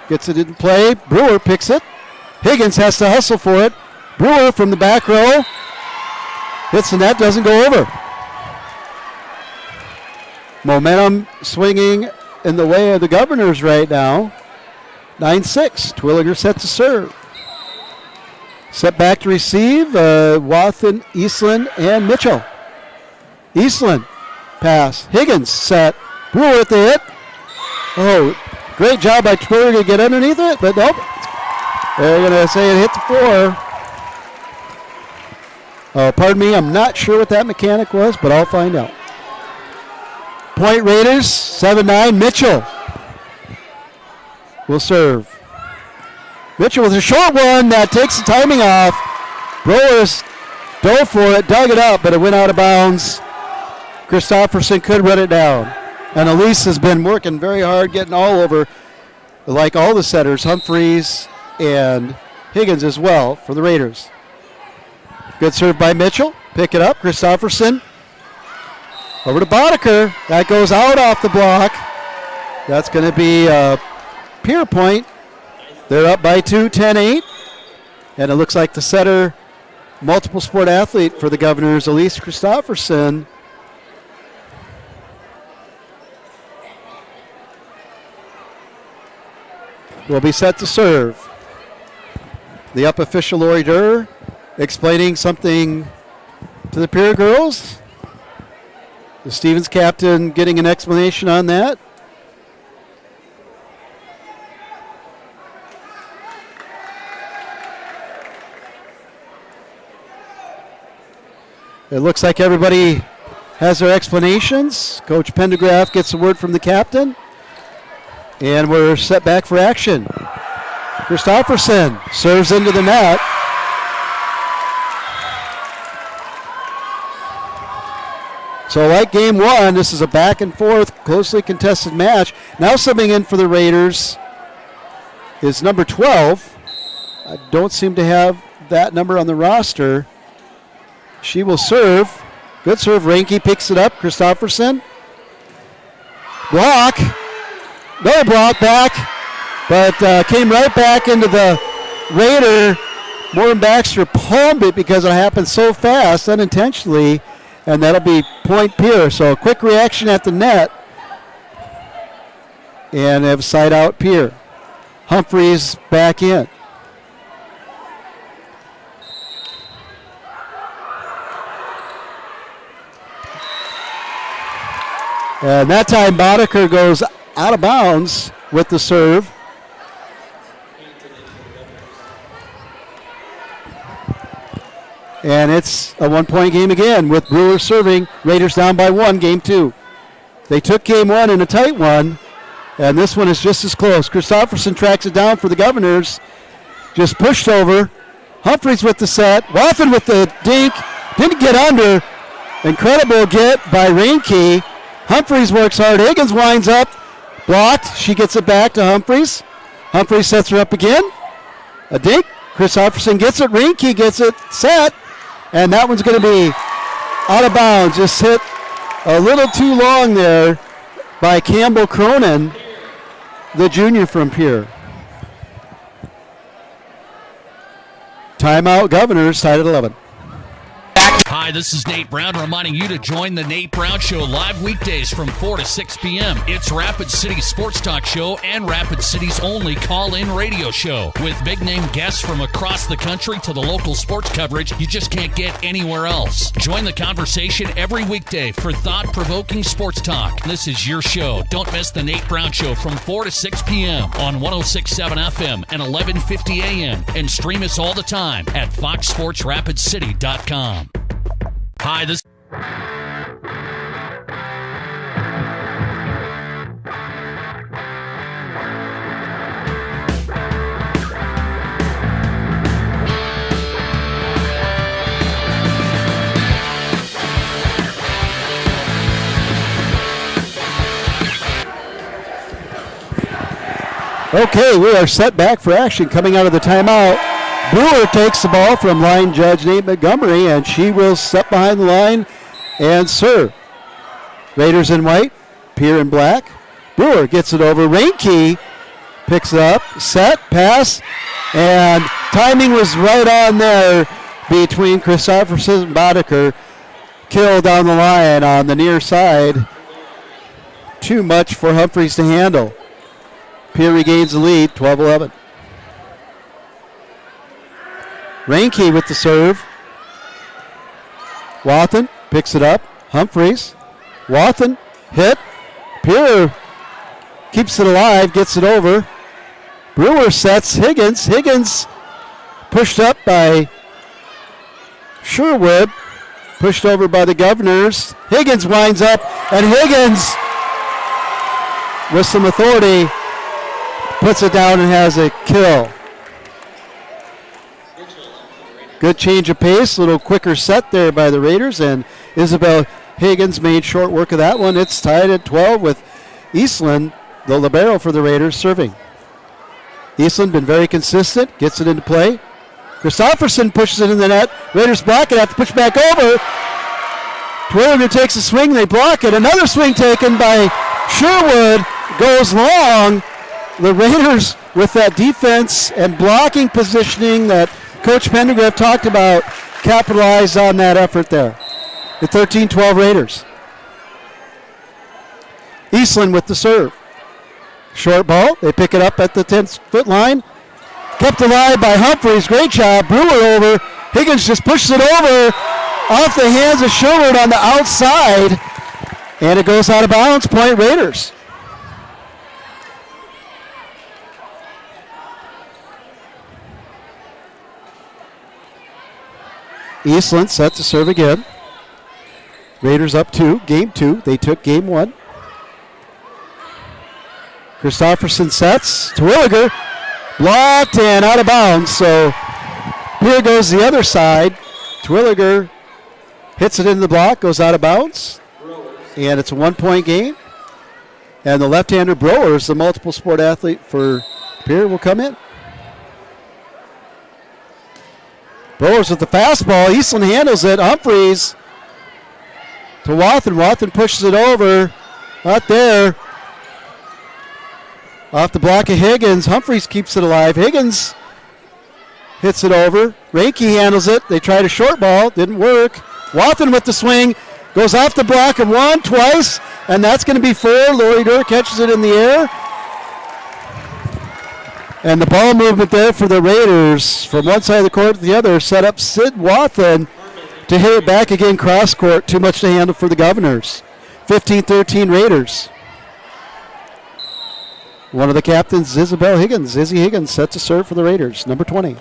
Speaker 8: gets it in play. Brewer picks it. Higgins has to hustle for it. Brewer from the back row. Hits the net, doesn't go over. Momentum swinging in the way of the Governors right now. 9-6. Twilliger set to serve. Set back to receive. Wathen, Eastland, and Mitchell. Eastland pass. Higgins set. Brewer at the hit. Oh, Great job by Twitter to get underneath it, but nope. They're going to say it hit the floor. Pardon me, I'm not sure what that mechanic was, but I'll find out. Point Raiders, 7-9. Mitchell will serve. Mitchell with a short one that takes the timing off. Brewers dove for it, dug it up, but it went out of bounds. Christopherson could run it down. And Elise has been working very hard, getting all over, like all the setters, Humphreys and Higgins as well for the Raiders. Good serve by Mitchell. Pick it up. Christopherson over to Boddicker. That goes out off the block. That's going to be a Pierre point. They're up by 2, 10-8. And it looks like the setter, multiple sport athlete for the Governors, Elise Christopherson, will be set to serve. The up official, Lori Durr, explaining something to the Pierre girls. The Stevens captain getting an explanation on that. It looks like everybody has their explanations. Coach Pendergraph gets a word from the captain. And we're set back for action. Christopherson serves into the net. So like game one, this is a back and forth, closely contested match. Now subbing in for the Raiders is number 12. I don't seem to have that number on the roster. She will serve. Good serve. Reinke picks it up. Christopherson. Block. Another block back, but came right back into the Raider. Morgan Baxter palmed it because it happened so fast, unintentionally, and that'll be point Pierre. So a quick reaction at the net, and have side out Pierre. Humphreys back in. And that time Boddicker goes out of bounds with the serve. And it's a one-point game again with Brewers serving. Raiders down by 1, game 2. They took game 1 in a tight one, and this one is just as close. Christopherson tracks it down for the Governors. Just pushed over. Humphreys with the set. Wathen with the dink. Didn't get under. Incredible get by Reinke. Humphreys works hard. Higgins winds up. Blocked. She gets it back to Humphreys. Humphreys sets her up again. A dink. Christopherson gets it. Reinke gets it set. And that one's going to be out of bounds. Just hit a little too long there by Campbell Cronin, the junior from Pierre. Timeout, Governors, tied at 11.
Speaker 7: Hi, this is Nate Brown reminding you to join the Nate Brown Show live weekdays from 4 to 6 p.m. It's Rapid City's sports talk show and Rapid City's only call-in radio show. With big-name guests from across the country to the local sports coverage you just can't get anywhere else. Join the conversation every weekday for thought-provoking sports talk. This is your show. Don't miss the Nate Brown Show from 4 to 6 p.m. on 106.7 FM and 1150 a.m. And stream us all the time at foxsportsrapidcity.com. Hi, this...
Speaker 8: Okay, we are set back for action coming out of the timeout. Brewer takes the ball from line judge Nate Montgomery, and she will step behind the line and serve. Raiders in white, Pierre in black. Brewer gets it over. Reinke picks it up, set, pass, and timing was right on there between Christopherson and Boddicker. Kill down the line on the near side. Too much for Humphreys to handle. Pierre regains the lead, 12-11. Reinke with the serve. Wathen picks it up. Humphreys. Wathen hit. Pierre keeps it alive, gets it over. Brewer sets Higgins. Higgins pushed up by Sherwood, pushed over by the Governors. Higgins winds up, and Higgins, with some authority, puts it down and has a kill. Good change of pace, a little quicker set there by the Raiders, and Isabel Higgins made short work of that one. It's tied at 12 with Eastland, the libero for the Raiders, serving. Eastland been very consistent, gets it into play. Christopherson pushes it in the net. Raiders block it, have to push back over. Twilliger takes a swing, they block it. Another swing taken by Sherwood, goes long. The Raiders, with that defense and blocking positioning that Coach Pendergraft talked about, capitalized on that effort there. The 13-12 Raiders. Eastland with the serve. Short ball. They pick it up at the 10-foot line. Kept alive by Humphreys. Great job. Brewer over. Higgins just pushes it over off the hands of Sherwood on the outside. And it goes out of bounds. Point Raiders. Eastland set to serve again. Raiders up 2. Game 2. They took game 1. Christopherson sets. Terwilliger blocked and out of bounds. So here goes the other side. Terwilliger hits it in the block, goes out of bounds. And it's a 1-point game. And the left-hander Browers, the multiple sport athlete for Pierre, will come in. Browers with the fastball. Eastland handles it. Humphreys to Wathen. Wathen pushes it over. Not there. Off the block of Higgins. Humphreys keeps it alive. Higgins hits it over. Reinke handles it. They tried a short ball. Didn't work. Wathen with the swing. Goes off the block of 1, twice. And that's going to be 4. Lori Durr catches it in the air. And the ball movement there for the Raiders from one side of the court to the other set up Sid Wathen to hit it back again cross court. Too much to handle for the Governors. 15-13 Raiders. One of the captains, Isabel Higgins. Izzy Higgins set to serve for the Raiders, number 20.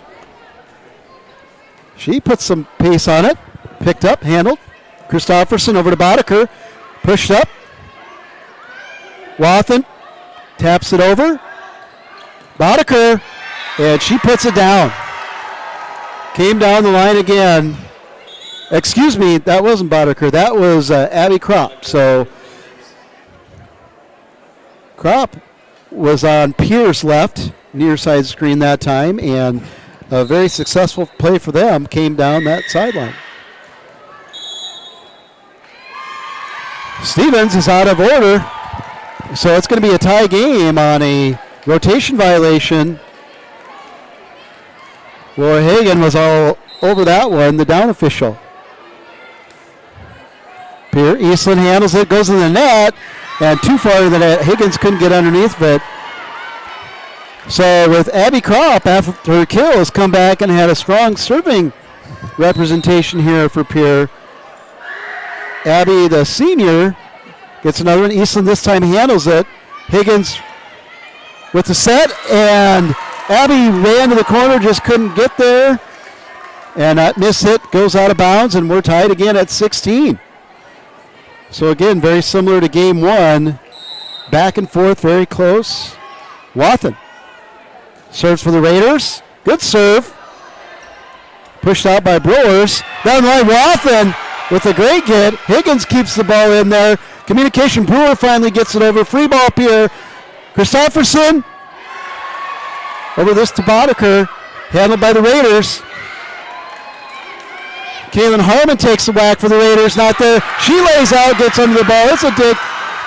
Speaker 8: She puts some pace on it. Picked up, handled. Christopherson over to Boddicker. Pushed up. Wathen taps it over. Boddicker, and she puts it down. Came down the line again. Excuse me, that wasn't Boddicker. That was Abby Kropp. So Kropp was on Pierre's left, near side screen that time, and a very successful play for them came down that sideline. Stevens is out of order, so it's going to be a tie game on a rotation violation. Laura Hagan was all over that one, the down official. Pierre Eastland handles it, goes in the net, and too far in the net. Higgins couldn't get underneath of it. So with Abby Kropp, after her kill, has come back and had a strong serving representation here for Pierre. Abby, the senior, gets another one. Eastland this time handles it. Higgins with the set, and Abby ran to the corner, just couldn't get there. And that miss hit goes out of bounds, and we're tied again at 16. So again, very similar to game 1. Back and forth, very close. Wathen serves for the Raiders. Good serve. Pushed out by Brewers. Down the line, Wathen with a great get. Higgins keeps the ball in there. Communication, Brewer finally gets it over. Free ball, Pierre. Christopherson over this to Boddicker. Handled by the Raiders. Kaylin Harmon takes the whack for the Raiders. Not there. She lays out, gets under the ball. It's a dig.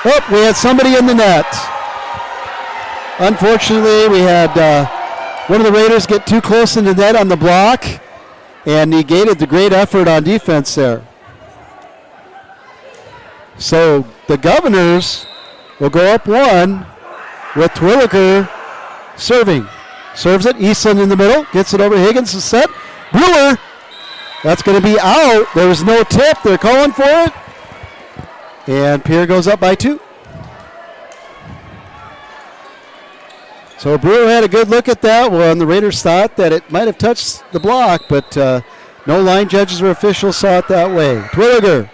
Speaker 8: Oh, we had somebody in the net. Unfortunately, we had one of the Raiders get too close in the net on the block and negated the great effort on defense there. So the Governors will go up 1 with Twilliger serving. Serves it. Eastland in the middle. Gets it over to Higgins. The set. Brewer. That's going to be out. There was no tip. They're calling for it. And Pierre goes up by 2. So Brewer had a good look at that one. The Raiders thought that it might have touched the block, but no line judges or officials saw it that way. Twilliger.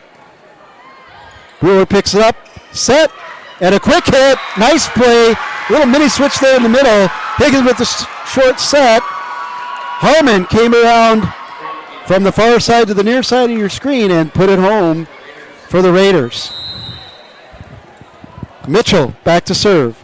Speaker 8: Brewer picks it up, set, and a quick hit. Nice play. Little mini switch there in the middle. Higgins with the short set. Harmon came around from the far side to the near side of your screen and put it home for the Raiders. Mitchell back to serve.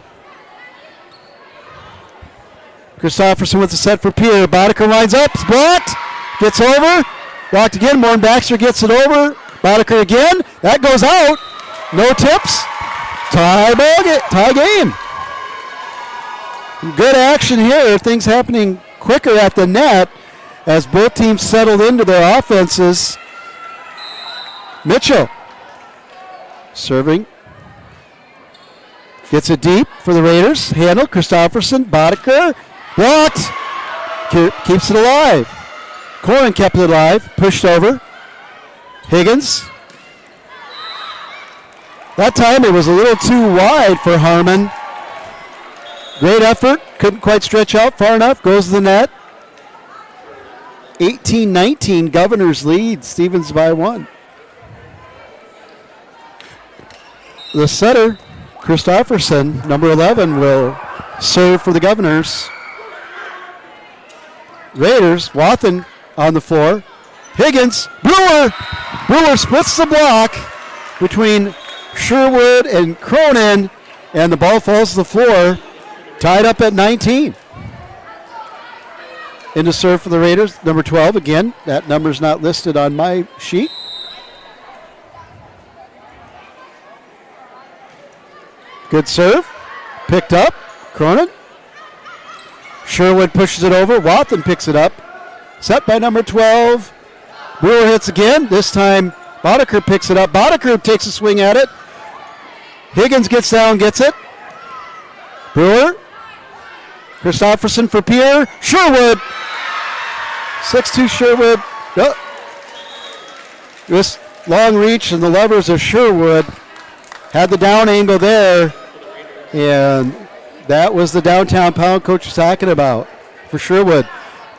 Speaker 8: Christopherson with the set for Pierre. Boddicker lines up. It's blocked. Gets over. Blocked again. Morton Baxter gets it over. Boddicker again. That goes out. No tips. Tie game. Good action here. Things happening quicker at the net as both teams settled into their offenses. Mitchell serving. Gets it deep for the Raiders. Handle. Christopherson. Boddicker. Blocked. Keeps it alive. Corin kept it alive. Pushed over. Higgins. That time it was a little too wide for Harmon. Great effort. Couldn't quite stretch out far enough. Goes to the net. 18-19. Governors lead. Stevens by 1. The setter, Christopherson, number 11, will serve for the Governors. Raiders, Wathen on the floor. Higgins, Brewer splits the block between Sherwood and Cronin, and the ball falls to the floor, tied up at 19. In to serve for the Raiders, number 12 again. That number's not listed on my sheet. Good serve. Picked up. Cronin. Sherwood pushes it over. Wathen picks it up. Set by number 12. Brewer hits again. This time Boddicker picks it up. Boddicker takes a swing at it. Higgins gets down, gets it. Brewer. Christopherson for Pierre. Sherwood. 6'2 Sherwood. Oh. This long reach and the levers of Sherwood had the down angle there. And that was the downtown pound coach was talking about for Sherwood.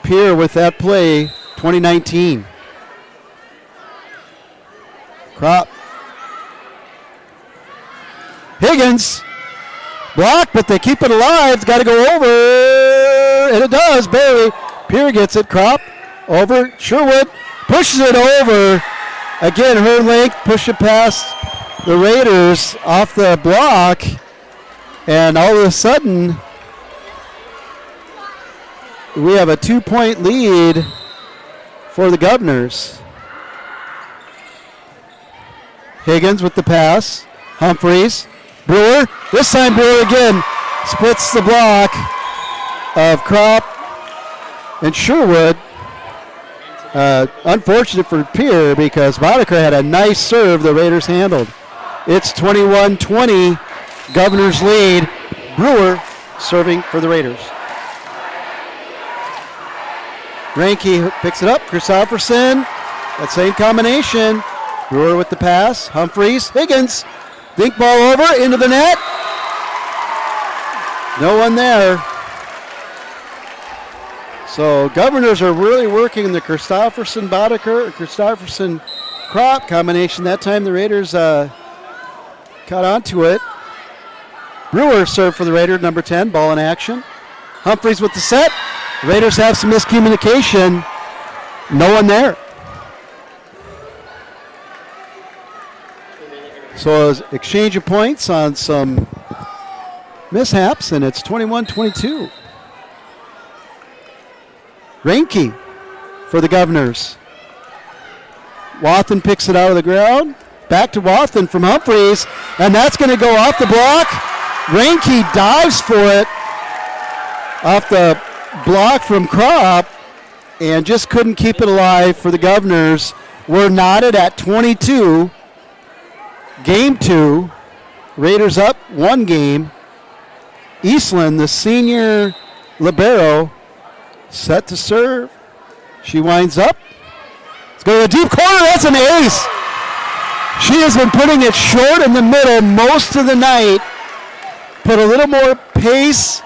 Speaker 8: Pierre with that play, 2019. Crop. Higgins. Blocked, but they keep it alive. It's got to go over. And it does, barely. Pierre gets it. Crop. Over. Sherwood pushes it over. Again, her length, push it past the Raiders off the block. And all of a sudden, we have a 2-point lead for the Governors. Higgins with the pass. Humphreys. Brewer. This time Brewer again splits the block of Crop and Sherwood. Unfortunate for Pierre because Boddicker had a nice serve the Raiders handled. It's 21-20. Governors lead. Brewer serving for the Raiders. Ranke picks it up. Christopherson. That same combination. Brewer with the pass. Humphreys. Higgins. Dink ball over into the net. No one there. So Governors are really working the Christopherson Boddicker, Christopherson Crop combination. That time the Raiders caught onto it. Brewer served for the Raiders, number 10, ball in action. Humphreys with the set. Raiders have some miscommunication. No one there. So an exchange of points on some mishaps, and it's 21-22. Ranke for the Governors. Wathen picks it out of the ground. Back to Wathen from Humphreys, and that's going to go off the block. Ranke dives for it off the block from Crop and just couldn't keep it alive for the Governors. We're knotted at 22. Game 2. Raiders up 1 game. Eastland, the senior libero, set to serve. She winds up. Let's go to the deep corner. That's an ace. She has been putting it short in the middle most of the night. Put a little more pace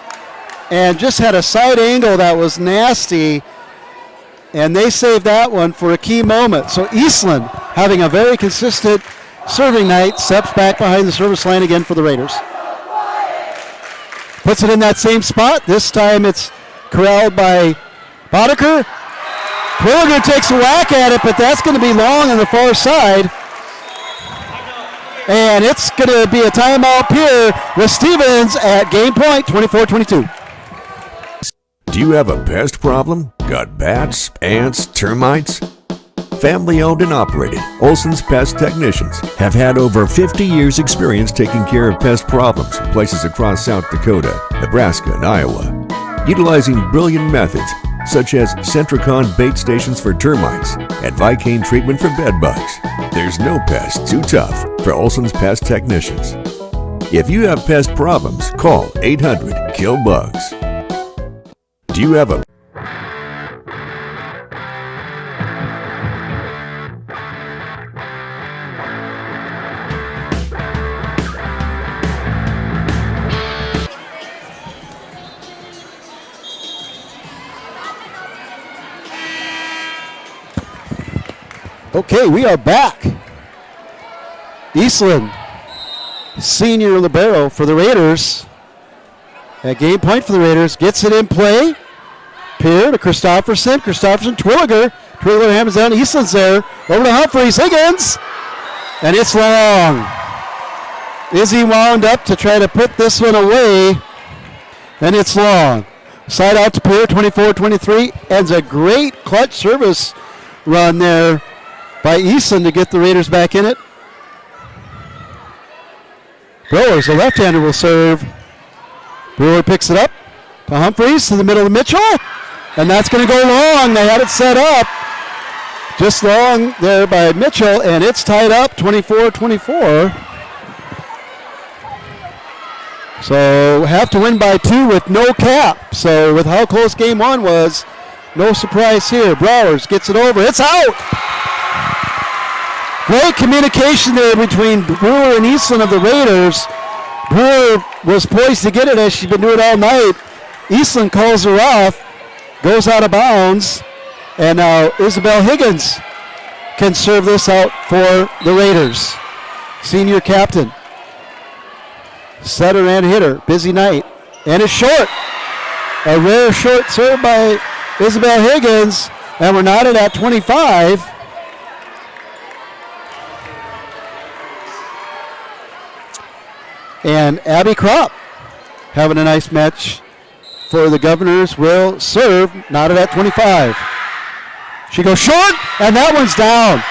Speaker 8: and just had a side angle that was nasty, and they saved that one for a key moment. So Eastland, having a very consistent serving night, steps back behind the service line again for the Raiders. Puts it in that same spot. This time it's corralled by Boddicker. Twilliger takes a whack at it, but that's going to be long on the far side. And it's going to be a timeout Pierre with Stevens at game point, 24-22.
Speaker 12: Do you have a pest problem? Got bats, ants, termites? Family owned and operated, Olson's Pest Technicians have had over 50 years experience taking care of pest problems in places across South Dakota, Nebraska, and Iowa. Utilizing brilliant methods such as Centricon bait stations for termites and Vicane treatment for bed bugs, there's no pest too tough for Olson's Pest Technicians. If you have pest problems, call 800-KILL-BUGS. Do you have a
Speaker 8: Okay, we are back. Eastland, senior libero for the Raiders. At game point for the Raiders, gets it in play. Pierre to Christofferson. Twilliger. Twilliger hammers down. Eastland's there. Over to Humphreys. Higgins. And it's long. Izzy wound up to try to put this one away. And it's long. Side out to Pierre, 24-23. Ends a great clutch service run there by Eastland to get the Raiders back in it. Brewers, the left-hander, will serve. Brewer picks it up to Humphreys to the middle of Mitchell. And that's going to go long. They had it set up. Just long there by Mitchell, and it's tied up 24-24. So have to win by 2 with no cap. So with how close game 1 was, no surprise here. Browers gets it over. It's out. Great communication there between Brewer and Eastland of the Raiders. Brewer was poised to get it as she's been doing all night. Eastland calls her off, goes out of bounds, and now Isabel Higgins can serve this out for the Raiders. Senior captain. Setter and hitter. Busy night. And it's short. A rare short serve by Isabel Higgins, and we're knotted at 25. And Abby Kropp having a nice match for the Governors will serve, knotted at 25. She goes short, and that one's down.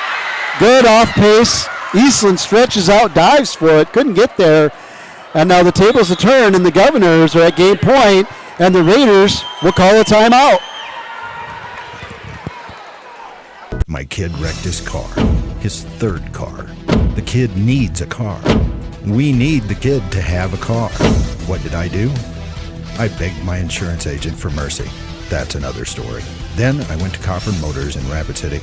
Speaker 8: Good off pace. Eastland stretches out, dives for it, couldn't get there. And now the tables have turned, and the Governors are at game point, and the Raiders will call a timeout.
Speaker 13: My kid wrecked his car, his third car. The kid needs a car. We need the kid to have a car. What did I do? I begged my insurance agent for mercy. That's another story. Then I went to Copper Motors in Rapid City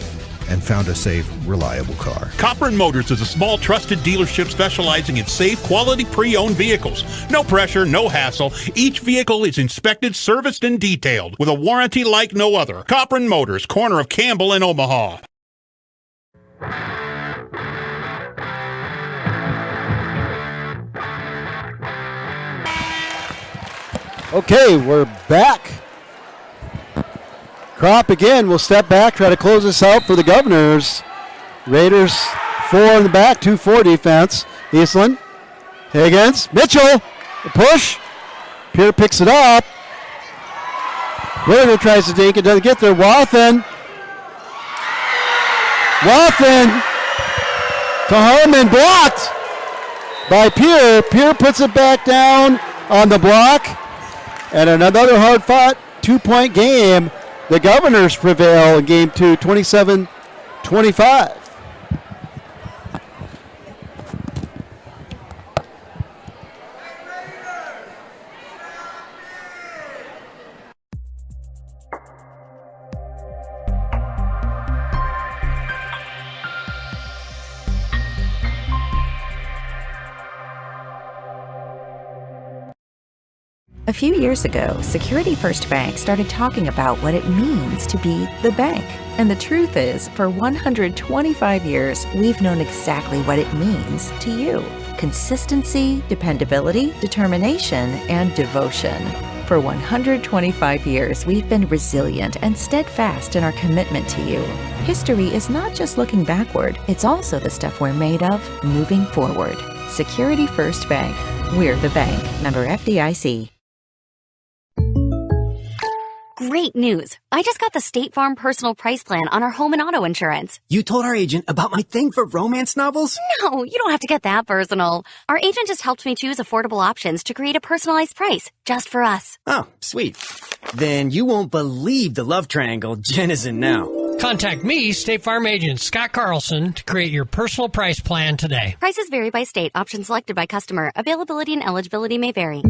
Speaker 13: and found a safe, reliable car.
Speaker 14: Copper & Motors is a small, trusted dealership specializing in safe, quality pre-owned vehicles. No pressure, no hassle. Each vehicle is inspected, serviced, and detailed with a warranty like no other. Copper & Motors, corner of Campbell and Omaha.
Speaker 8: Okay, we're back. Kropp again will step back, try to close this out for the Governors. Raiders 4 in the back, 2-4 defense. Eastland, Higgins, Mitchell, the push. Pierre picks it up. Williger tries to dink it, doesn't get there. Wathen to Harmon, blocked by Pierre. Pierre puts it back down on the block. And another hard-fought 2-point game. The Governors prevail in game 2, 27-25.
Speaker 5: A few years ago, Security First Bank started talking about what it means to be the bank. And the truth is, for 125 years, we've known exactly what it means to you. Consistency, dependability, determination, and devotion. For 125 years, we've been resilient and steadfast in our commitment to you. History is not just looking backward, it's also the stuff we're made of moving forward. Security First Bank. We're the bank. Member FDIC.
Speaker 15: Great news. I just got the State Farm personal price plan on our home and auto insurance.
Speaker 17: You told our agent about my thing for romance novels?
Speaker 15: No, you don't have to get that personal. Our agent just helped me choose affordable options to create a personalized price just for us.
Speaker 17: Oh, sweet. Then you won't believe the love triangle Jen is in now.
Speaker 18: Contact me, State Farm agent Scott Carlson, to create your personal price plan today.
Speaker 15: Prices vary by state. Options selected by customer. Availability and eligibility may vary.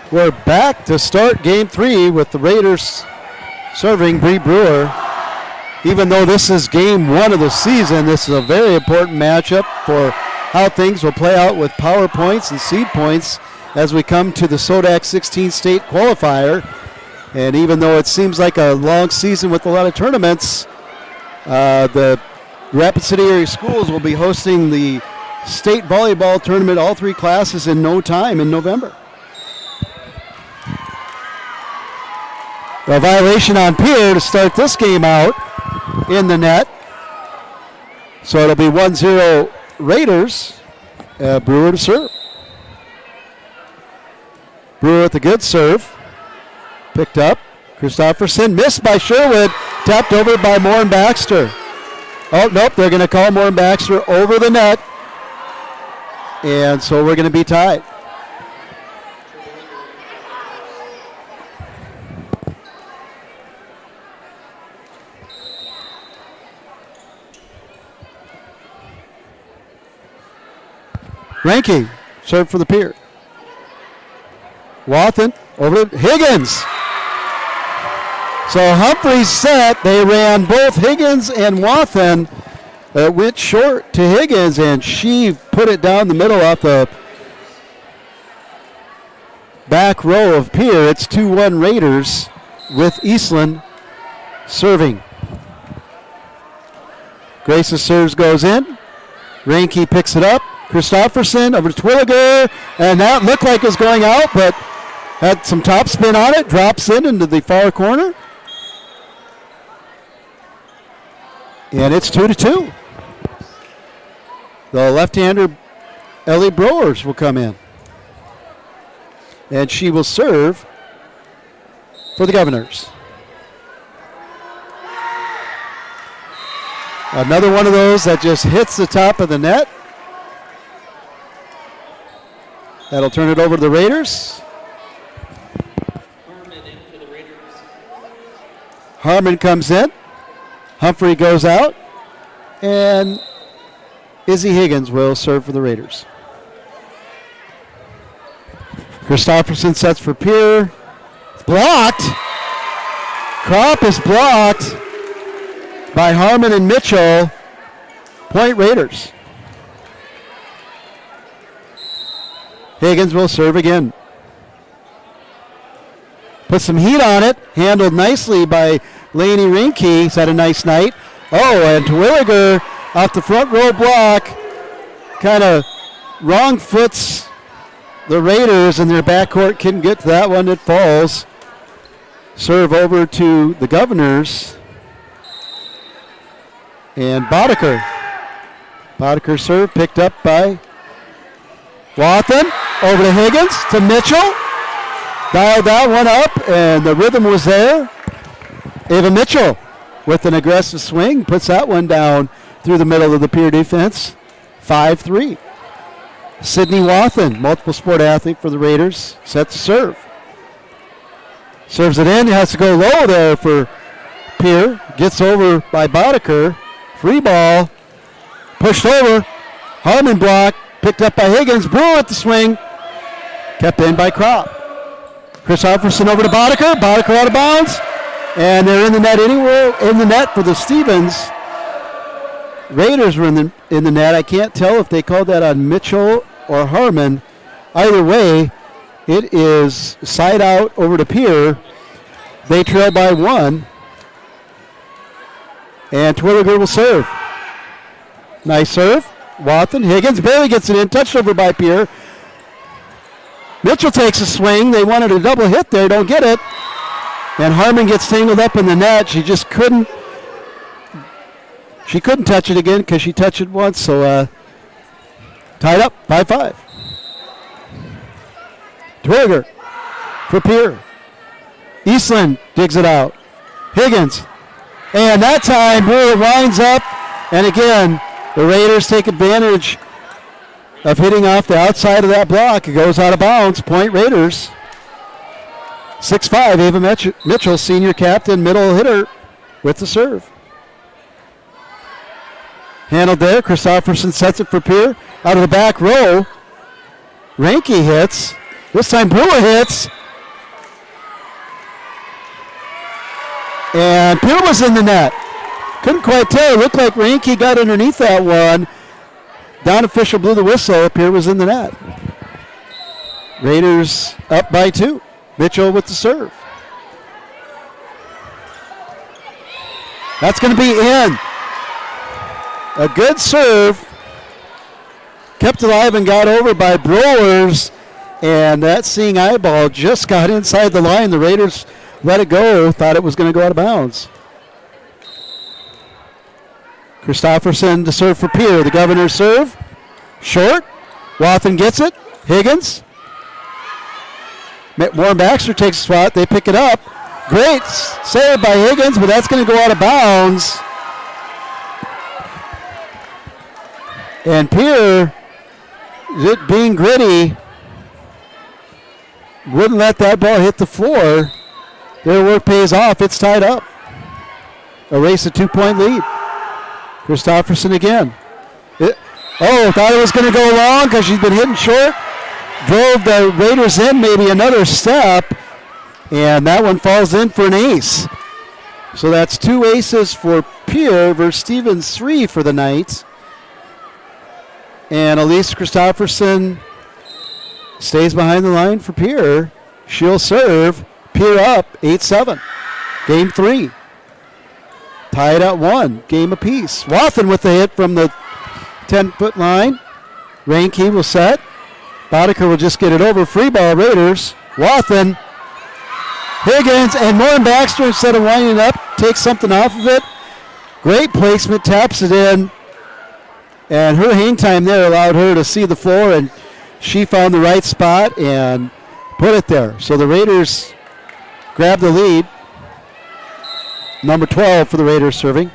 Speaker 8: We're back to start game 3 with the Raiders serving Bree Brewer. Even though this is game 1 of the season, this is a very important matchup for how things will play out with power points and seed points as we come to the SODAC 16 state qualifier. And even though it seems like a long season with a lot of tournaments, the Rapid City area schools will be hosting the state volleyball tournament, all 3 classes in no time in November. A violation on Pierre to start this game out in the net. So it'll be 1-0 Raiders. Brewer to serve. Brewer with a good serve. Picked up. Christopherson missed by Sherwood. Tapped over by Moore and Baxter. Oh, nope, they're going to call Moore and Baxter over the net. And so we're going to be tied. Ranky, serve for the Pier. Wathen over to Higgins. So Humphrey's set. They ran both Higgins and Wathen. It went short to Higgins, and she put it down the middle off the back row of Pier. It's 2-1 Raiders with Eastland serving. Grace's serves goes in. Ranky picks it up. Christopherson over to Twilliger, and that looked like it was going out, but had some top spin on it, drops in into the far corner. And it's 2-2. The left-hander, Ellie Browers, will come in. And she will serve for the Governors. Another one of those that just hits the top of the net. That'll turn it over to the Raiders. Harmon comes in. Humphrey goes out. And Izzy Higgins will serve for the Raiders. Christopherson sets for Pierre. Blocked. Kropp is blocked by Harmon and Mitchell. Point Raiders. Higgins will serve again. Put some heat on it. Handled nicely by Laney Rinke. He's had a nice night. Oh, and Terwilliger off the front row block. Kind of wrong foots the Raiders, and their backcourt couldn't get to that one. It falls. Serve over to the Governors. And Boddicker. Boddicker serve picked up by Wathen. Over to Higgins, to Mitchell. Dialed that one up, and the rhythm was there. Ava Mitchell with an aggressive swing puts that one down through the middle of the Pierre defense. 5-3. Sydney Wathen, multiple sport athlete for the Raiders, sets to serve. Serves it in, has to go low there for Pierre. Gets over by Boddicker. Free ball. Pushed over. Harmon block. Picked up by Higgins. Brewer at the swing. Kept in by Kropp. Chris Offerson over to Boddicker. Boddicker out of bounds. And they're in the net anywhere. In the net for the Stevens. Raiders were in the net. I can't tell if they called that on Mitchell or Harmon. Either way, it is side out over to Pierre. They trail by 1. And Twilliger will serve. Nice serve. Wathen, Higgins barely gets it in. Touched over by Pierre. Mitchell takes a swing. They wanted a double hit there. Don't get it. And Harmon gets tangled up in the net. She just couldn't. She couldn't touch it again because she touched it once. So tied up 5-5. Twilliger for Pierre. Eastland digs it out. Higgins. And that time, Brewer winds up. And again, the Raiders take advantage of hitting off the outside of that block. It goes out of bounds. Point Raiders. 6'5", Ava Mitchell, senior captain, middle hitter with the serve. Handled there. Christopherson sets it for Pierre. Out of the back row. Ranke hits. This time Brewer hits. And Pierre was in the net. Couldn't quite tell. It looked like Ranke got underneath that one. Down official blew the whistle. Pierre was in the net. Raiders up by 2. Mitchell with the serve. That's going to be in. A good serve. Kept alive and got over by Brewers. And that seeing eyeball just got inside the line. The Raiders let it go. Thought it was going to go out of bounds. Christopherson to serve for Pierre. The Governors serve. Short. Wathen gets it. Higgins. Warren Baxter takes a swat. They pick it up. Great save by Higgins, but that's going to go out of bounds. And Pierre, it being gritty, wouldn't let that ball hit the floor. Their work pays off. It's tied up. Erase a 2-point lead. Christopherson again. Thought it was going to go long because she's been hitting short. Drove the Raiders in maybe another step. And that one falls in for an ace. So that's 2 aces for Pierre versus Stevens 3 for the night. And Elise Christopherson stays behind the line for Pierre. She'll serve. Pierre up 8-7. Game 3. Tied at 1. Game apiece. Wathen with the hit from the 10-foot line. Ranke will set. Boddicker will just get it over. Free ball Raiders. Wathen. Higgins and Warren Baxter, instead of winding up, takes something off of it. Great placement. Taps it in. And her hang time there allowed her to see the floor, and she found the right spot and put it there. So the Raiders grab the lead. Number 12 for the Raiders serving.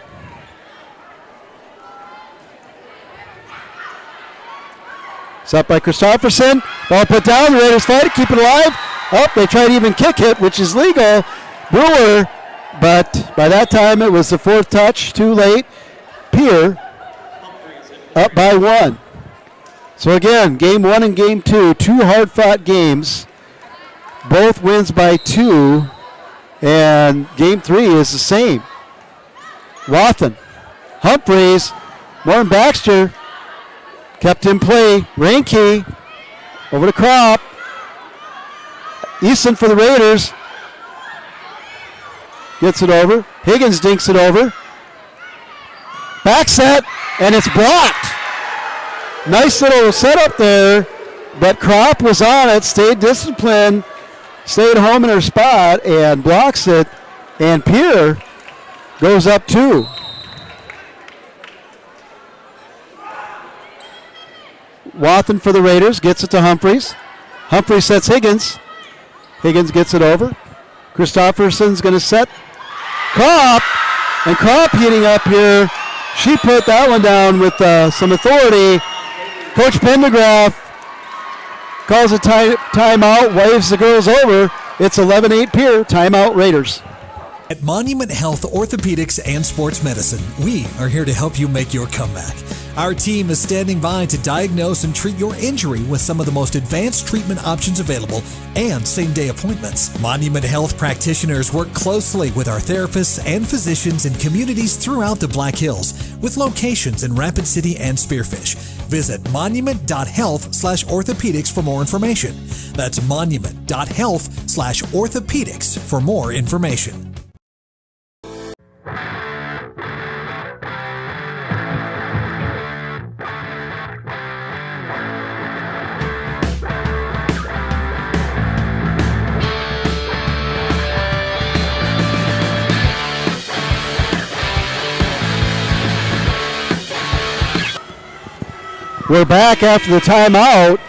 Speaker 8: It's up by Christopherson. Ball put down. The Raiders fight it, keep it alive. They tried to even kick it, which is legal. Brewer, but by that time it was the 4th touch. Too late. Pierre up by 1. So again, game 1 and game 2, 2 hard-fought games. Both wins by 2. And game 3 is the same. Wathen, Humphreys, Warren Baxter kept in play. Ranke over to Kropp. Easton for the Raiders. gets it over. Higgins dinks it over. Back set, and it's blocked. Nice little setup there, but Kropp was on it, stayed disciplined, stayed home in her spot, and blocks it, and Pierre goes up 2. Wathen for the Raiders, gets it to Humphreys. Humphreys sets Higgins. Higgins gets it over. Christopherson's going to set Kropp, and Kropp heating up here. She put that one down with some authority. Coach Pendergraph calls a timeout, waves the girls over. It's 11-8 Pierre, timeout Raiders.
Speaker 20: At Monument Health Orthopedics and Sports Medicine, we are here to help you make your comeback. Our team is standing by to diagnose and treat your injury with some of the most advanced treatment options available and same-day appointments. Monument Health practitioners work closely with our therapists and physicians in communities throughout the Black Hills, with locations in Rapid City and Spearfish. Visit monument.health/orthopedics for more information. That's monument.health/orthopedics for more information.
Speaker 8: We're back after the timeout.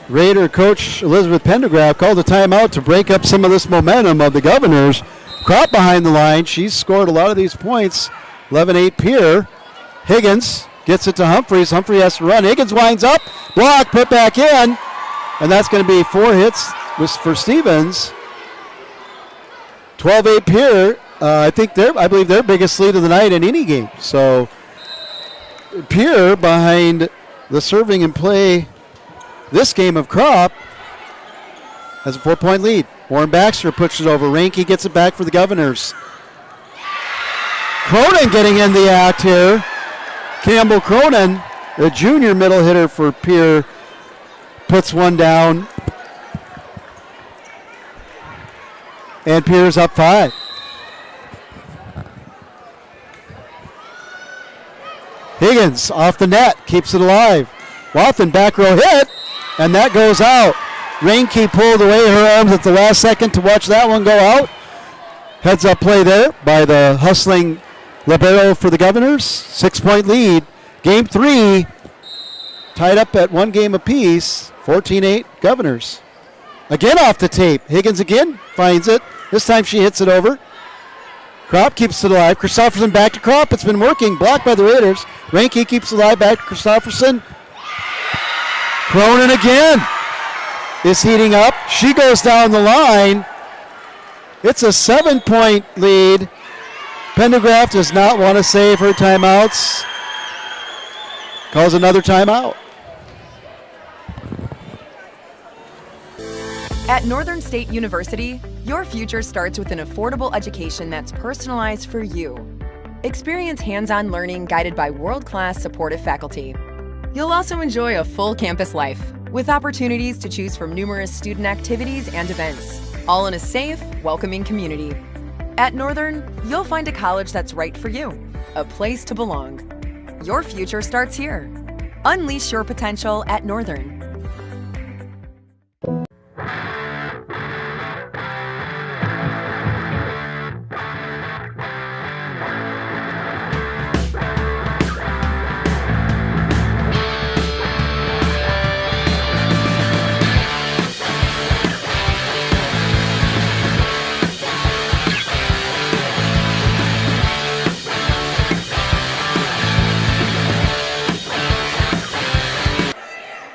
Speaker 8: Raider coach Elizabeth Pendergraph called a timeout to break up some of this momentum of the Governors. Kropp behind the line. She's scored a lot of these points. 11-8 Pierre. Higgins gets it to Humphreys. Humphrey has to run. Higgins winds up. Block, put back in. And that's going to be 4 hits for Stevens. 12-8 Pierre. I believe their biggest lead of the night in any game. So Pierre behind the serving and play this game of Kropp has a 4-point lead. Warren Baxter pushes it over. Reinke gets it back for the Governors. Cronin getting in the act here. Campbell Cronin, the junior middle hitter for Pierre, puts one down. And Pierre's up 5. Higgins off the net, keeps it alive. Wathen back row hit, and that goes out. Reinke pulled away her arms at the last second to watch that one go out. Heads up play there by the hustling libero for the Governors. 6-point lead. Game 3 tied up at 1 game apiece. 14-8 Governors. Again off the tape. Higgins again finds it. This time she hits it over. Kropp keeps it alive. Christopherson back to Kropp. It's been working. Blocked by the Raiders. Reinke keeps it alive. Back to Christopherson. Cronin again is heating up. She goes down the line. It's a 7-point lead. Pendergraph does not want to save her timeouts. Calls another timeout.
Speaker 16: At Northern State University, your future starts with an affordable education that's personalized for you. Experience hands-on learning guided by world-class supportive faculty. You'll also enjoy a full campus life with opportunities to choose from numerous student activities and events, all in a safe, welcoming community. At Northern, you'll find a college that's right for you, a place to belong. Your future starts here. Unleash your potential at Northern.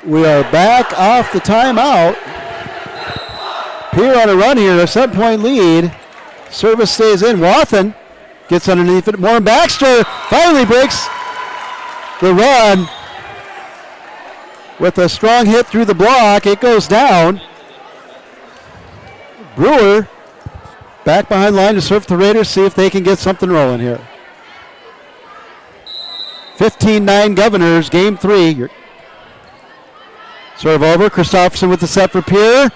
Speaker 8: We are back off the timeout. Pierre on a run here, a 7-point lead. Service stays in. Wathen gets underneath it. Warren Baxter finally breaks the run with a strong hit through the block. It goes down. Brewer back behind line to serve the Raiders, see if they can get something rolling here. 15-9 Governors, game 3. Serve over. Christopherson with the set for Pierre.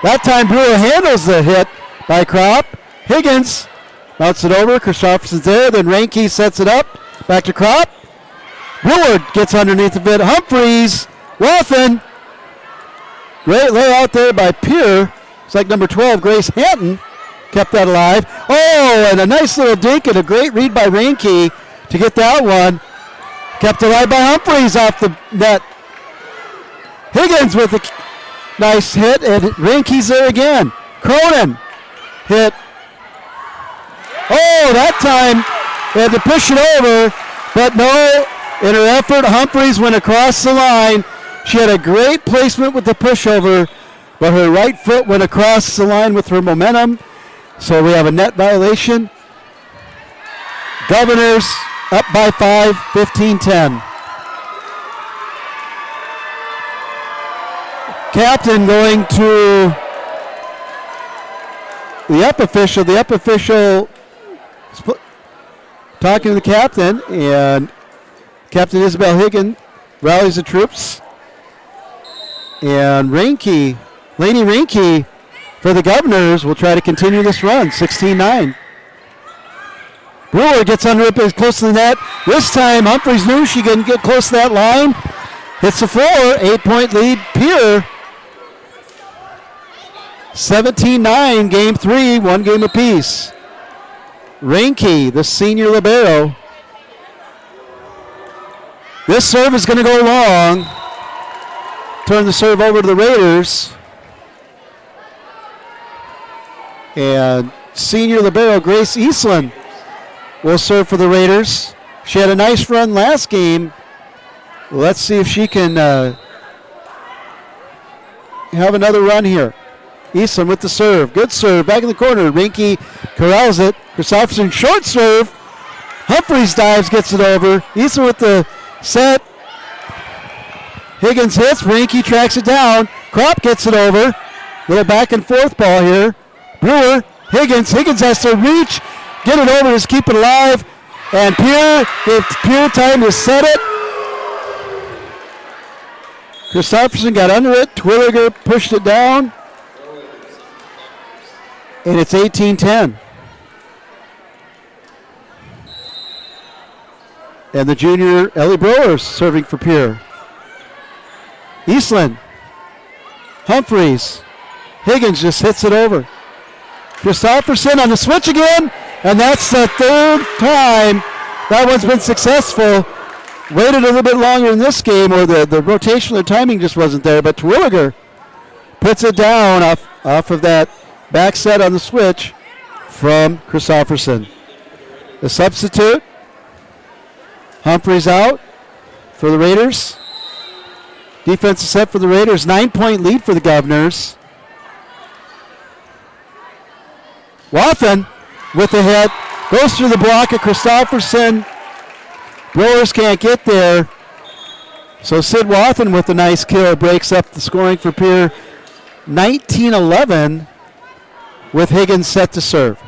Speaker 8: That time Brewer handles the hit by Kropp. Higgins mounts it over. Christopherson's there. Then Reinke sets it up. Back to Kropp. Brewer gets underneath of it. Humphreys. Wathen. Great layout there by Pierre. It's like number 12, Grace Hanton, kept that alive. Oh, and a nice little dink and a great read by Reinke to get that one. Kept alive by Humphreys off the net. Higgins with a nice hit, and Reinke's there again. Cronin hit. Oh, that time they had to push it over, but no, in her effort, Humphreys went across the line. She had a great placement with the pushover, but her right foot went across the line with her momentum. So we have a net violation. Governors up by 5, 15-10. Captain going to the up official. The up official talking to the captain, and Captain Isabel Higgin rallies the troops. And Reinke, Lady Reinke for the Governors will try to continue this run, 16-9. Brewer gets under it, but close to the net. This time, Humphreys knew she couldn't get close to that line. Hits the floor, 8-point lead, Pierre. 17-9, game 3, 1 game apiece. Reinke, the senior libero. This serve is going to go long. Turn the serve over to the Raiders. And senior libero Grace Eastland will serve for the Raiders. She had a nice run last game. Let's see if she can have another run here. Eastland with the serve. Good serve. Back in the corner. Reinke corrals it. Christopherson short serve. Humphreys dives, gets it over. Eastland with the set. Higgins hits. Reinke tracks it down. Kropp gets it over. Little back and forth ball here. Brewer. Higgins. Higgins has to reach. Get it over. Just keep it alive. And Pierre gave Pierre time to set it. Christopherson got under it. Twilliger pushed it down. And it's 18-10. And the junior Ellie Brewers serving for Pierre. Eastland. Humphreys. Higgins just hits it over. Christopherson on the switch again. And that's the third time that one's been successful. Waited a little bit longer in this game, or the rotational timing just wasn't there. But Terwilliger puts it down off of that back set on the switch from Christopherson. The substitute. Humphreys out for the Raiders. Defensive set for the Raiders. 9-point lead for the Governors. Wathen with the hit. Goes through the block of Christopherson. Brewers can't get there. So Sid Wathen with a nice kill breaks up the scoring for Pierre. 19-11 with Higgins set to serve.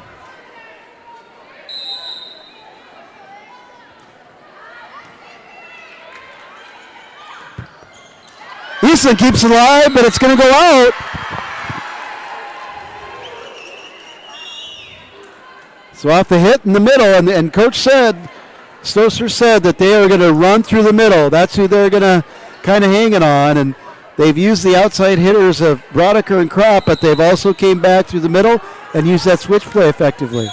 Speaker 8: Eastland keeps it alive, but it's going to go out. So off the hit in the middle, and Coach Stoser said that they are going to run through the middle. That's who they're going to kind of hang it on, and they've used the outside hitters of Brodiker and Kropp, but they've also came back through the middle and used that switch play effectively.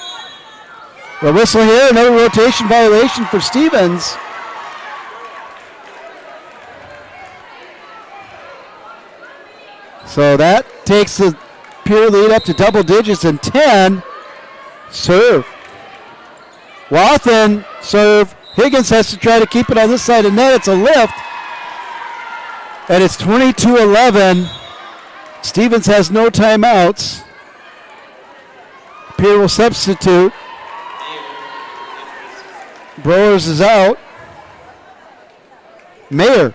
Speaker 8: A whistle here, another rotation violation for Stevens. So that takes the Pierre lead up to double digits and 10. Serve. Wathen serve. Higgins has to try to keep it on this side of net. It's a lift. And it's 22-11. Stevens has no timeouts. Pierre will substitute. Brewers is out. Mayer.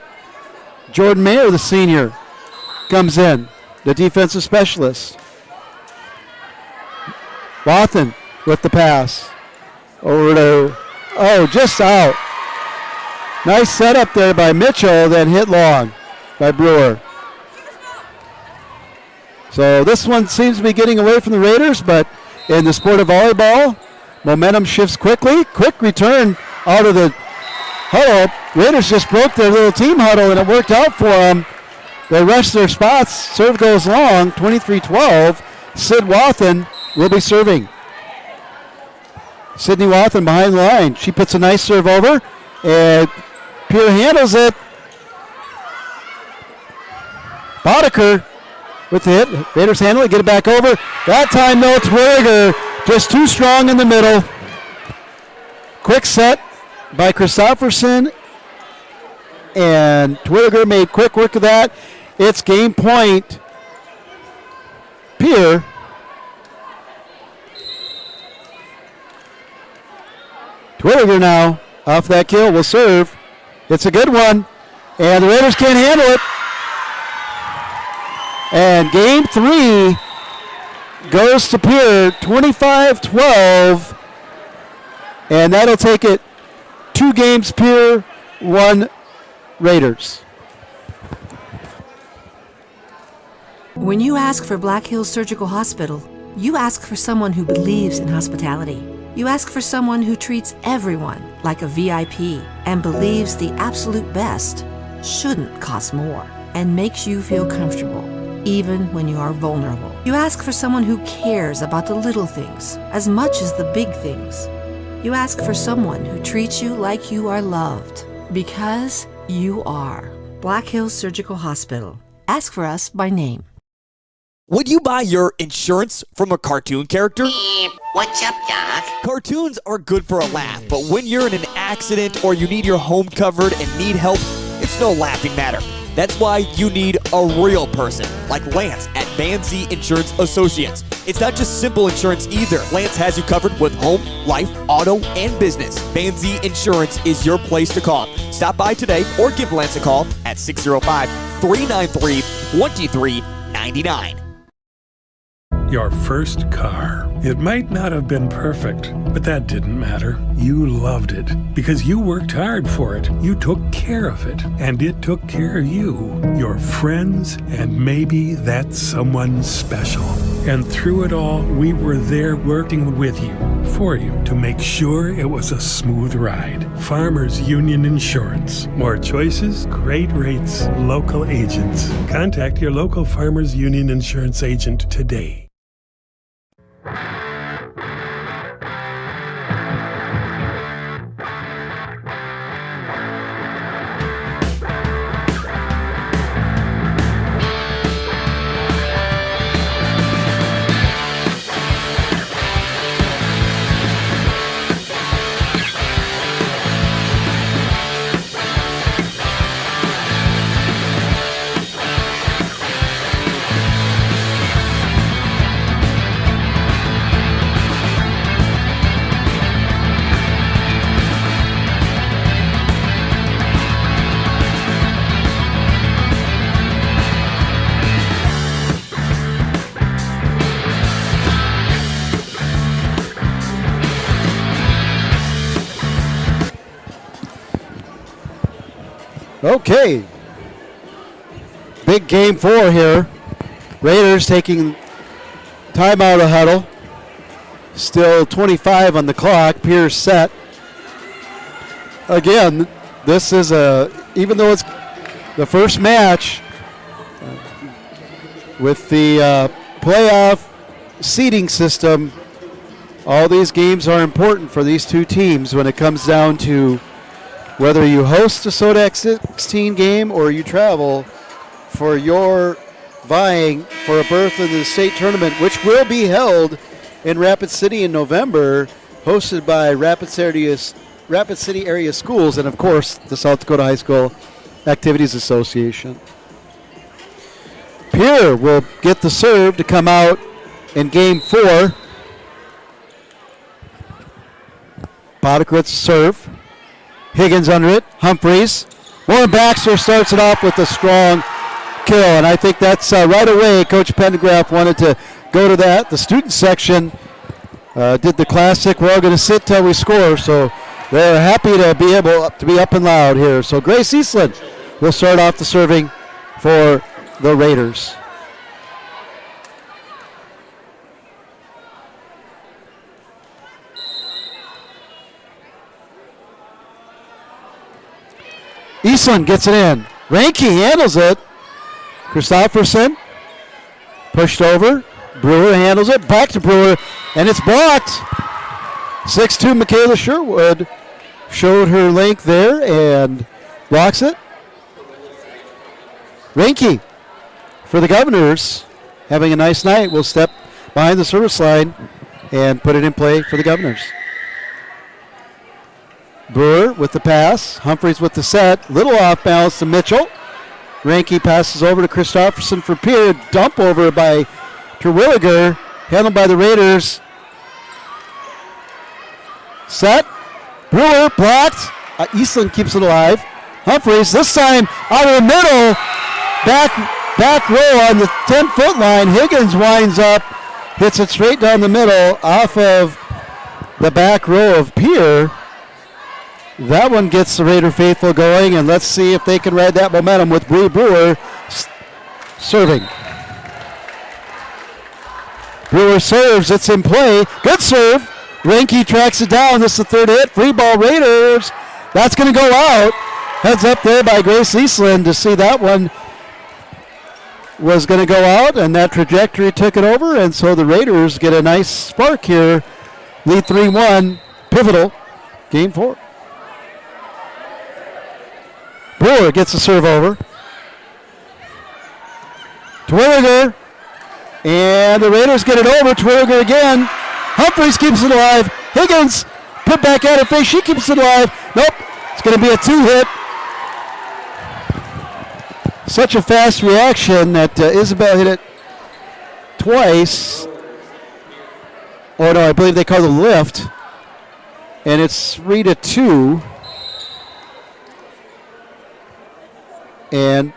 Speaker 8: Jordan Mayer, the senior, comes in, the defensive specialist. Wathen with the pass. Over to, just out. Nice setup there by Mitchell, then hit long by Brewer. So this one seems to be getting away from the Raiders, but in the sport of volleyball. Momentum shifts quickly. Quick return out of the huddle. Raiders just broke their little team huddle, and it worked out for them. They rushed their spots. Serve goes long, 23-12. Sid Wathen will be serving. Sydney Wathen behind the line. She puts a nice serve over, and Pierre handles it. Boddicker with the hit. Raiders handle it, get it back over. That time, though, Twilliger just too strong in the middle. Quick set by Christofferson, and Twilliger made quick work of that. It's game point. Pierre. Twilliger now off that kill will serve. It's a good one, and the Raiders can't handle it. And game 3 goes to Pierre, 25-12, and that'll take it 2 games Pierre, 1 Raiders.
Speaker 21: When you ask for Black Hills Surgical Hospital, you ask for someone who believes in hospitality. You ask for someone who treats everyone like a VIP and believes the absolute best shouldn't cost more and makes you feel comfortable, even when you are vulnerable. You ask for someone who cares about the little things as much as the big things. You ask for someone who treats you like you are loved, because you are. Black Hills Surgical Hospital. Ask for us by name.
Speaker 2: Would you buy your insurance from a cartoon character?
Speaker 22: What's up, Doc?
Speaker 2: Cartoons are good for a laugh, but when you're in an accident or you need your home covered and need help, it's no laughing matter. That's why you need a real person, like Lance at Van Z Insurance Associates. It's not just simple insurance either. Lance has you covered with home, life, auto, and business. Van Z Insurance is your place to call. Stop by today or give Lance a call at 605-393-2399.
Speaker 19: Your first car. It might not have been perfect, but that didn't matter. You loved it because you worked hard for it. You took care of it, and it took care of you, your friends, and maybe that someone special. And through it all, we were there working with you, for you, to make sure it was a smooth ride. Farmers Union Insurance. More choices, great rates, local agents. Contact your local Farmers Union Insurance agent today.
Speaker 8: Okay. Big game 4 here. Raiders taking time out of huddle. Still 25 on the clock. Pierce set. Again, this is even though it's the first match with the playoff seeding system, all these games are important for these two teams when it comes down to whether you host a Sodak 16 game or you travel for your vying for a berth in the state tournament, which will be held in Rapid City in November, hosted by Rapid City Area Schools and, of course, the South Dakota High School Activities Association. Pierre will get the serve to come out in game 4. Boddicker serve. Higgins under it. Humphreys. Warren Baxter starts it off with a strong kill, and I think that's right away. Coach Pendergraph wanted to go to that. The student section did the classic, we're all going to sit till we score, so they're happy to be able to be up and loud here. So Grace Eastland will start off the serving for the Raiders. Eastland gets it in. Ranke handles it. Christofferson pushed over. Brewer handles it. Back to Brewer, and it's blocked. 6'2" Michaela Sherwood showed her length there and blocks it. Ranke for the Governors, having a nice night, will step behind the service line and put it in play for the Governors. Brewer with the pass. Humphreys with the set. Little off balance to Mitchell. Ranke passes over to Christofferson for Pierre. Dump over by Terwilliger. Handled by the Raiders. Set. Brewer blocked. Eastland keeps it alive. Humphreys this time out of the middle. Back row on the 10-foot line. Higgins winds up. Hits it straight down the middle off of the back row of Pierre. That one gets the Raider faithful going, and let's see if they can ride that momentum with Brewer serving. Brewer serves. It's in play. Good serve. Ranke tracks it down. This is the third hit. Free ball Raiders. That's going to go out. Heads up there by Grace Eastland to see that one was going to go out, and that trajectory took it over, and so the Raiders get a nice spark here. Lead 3-1. Pivotal. Game 4. Brewer gets the serve over. Terwilliger. And the Raiders get it over. Terwilliger again. Humphreys keeps it alive. Higgins put back at her face. She keeps it alive. Nope. It's going to be a 2-hit. Such a fast reaction that Isabel hit it twice. Oh, no, I believe they called a lift. And it's 3-2. And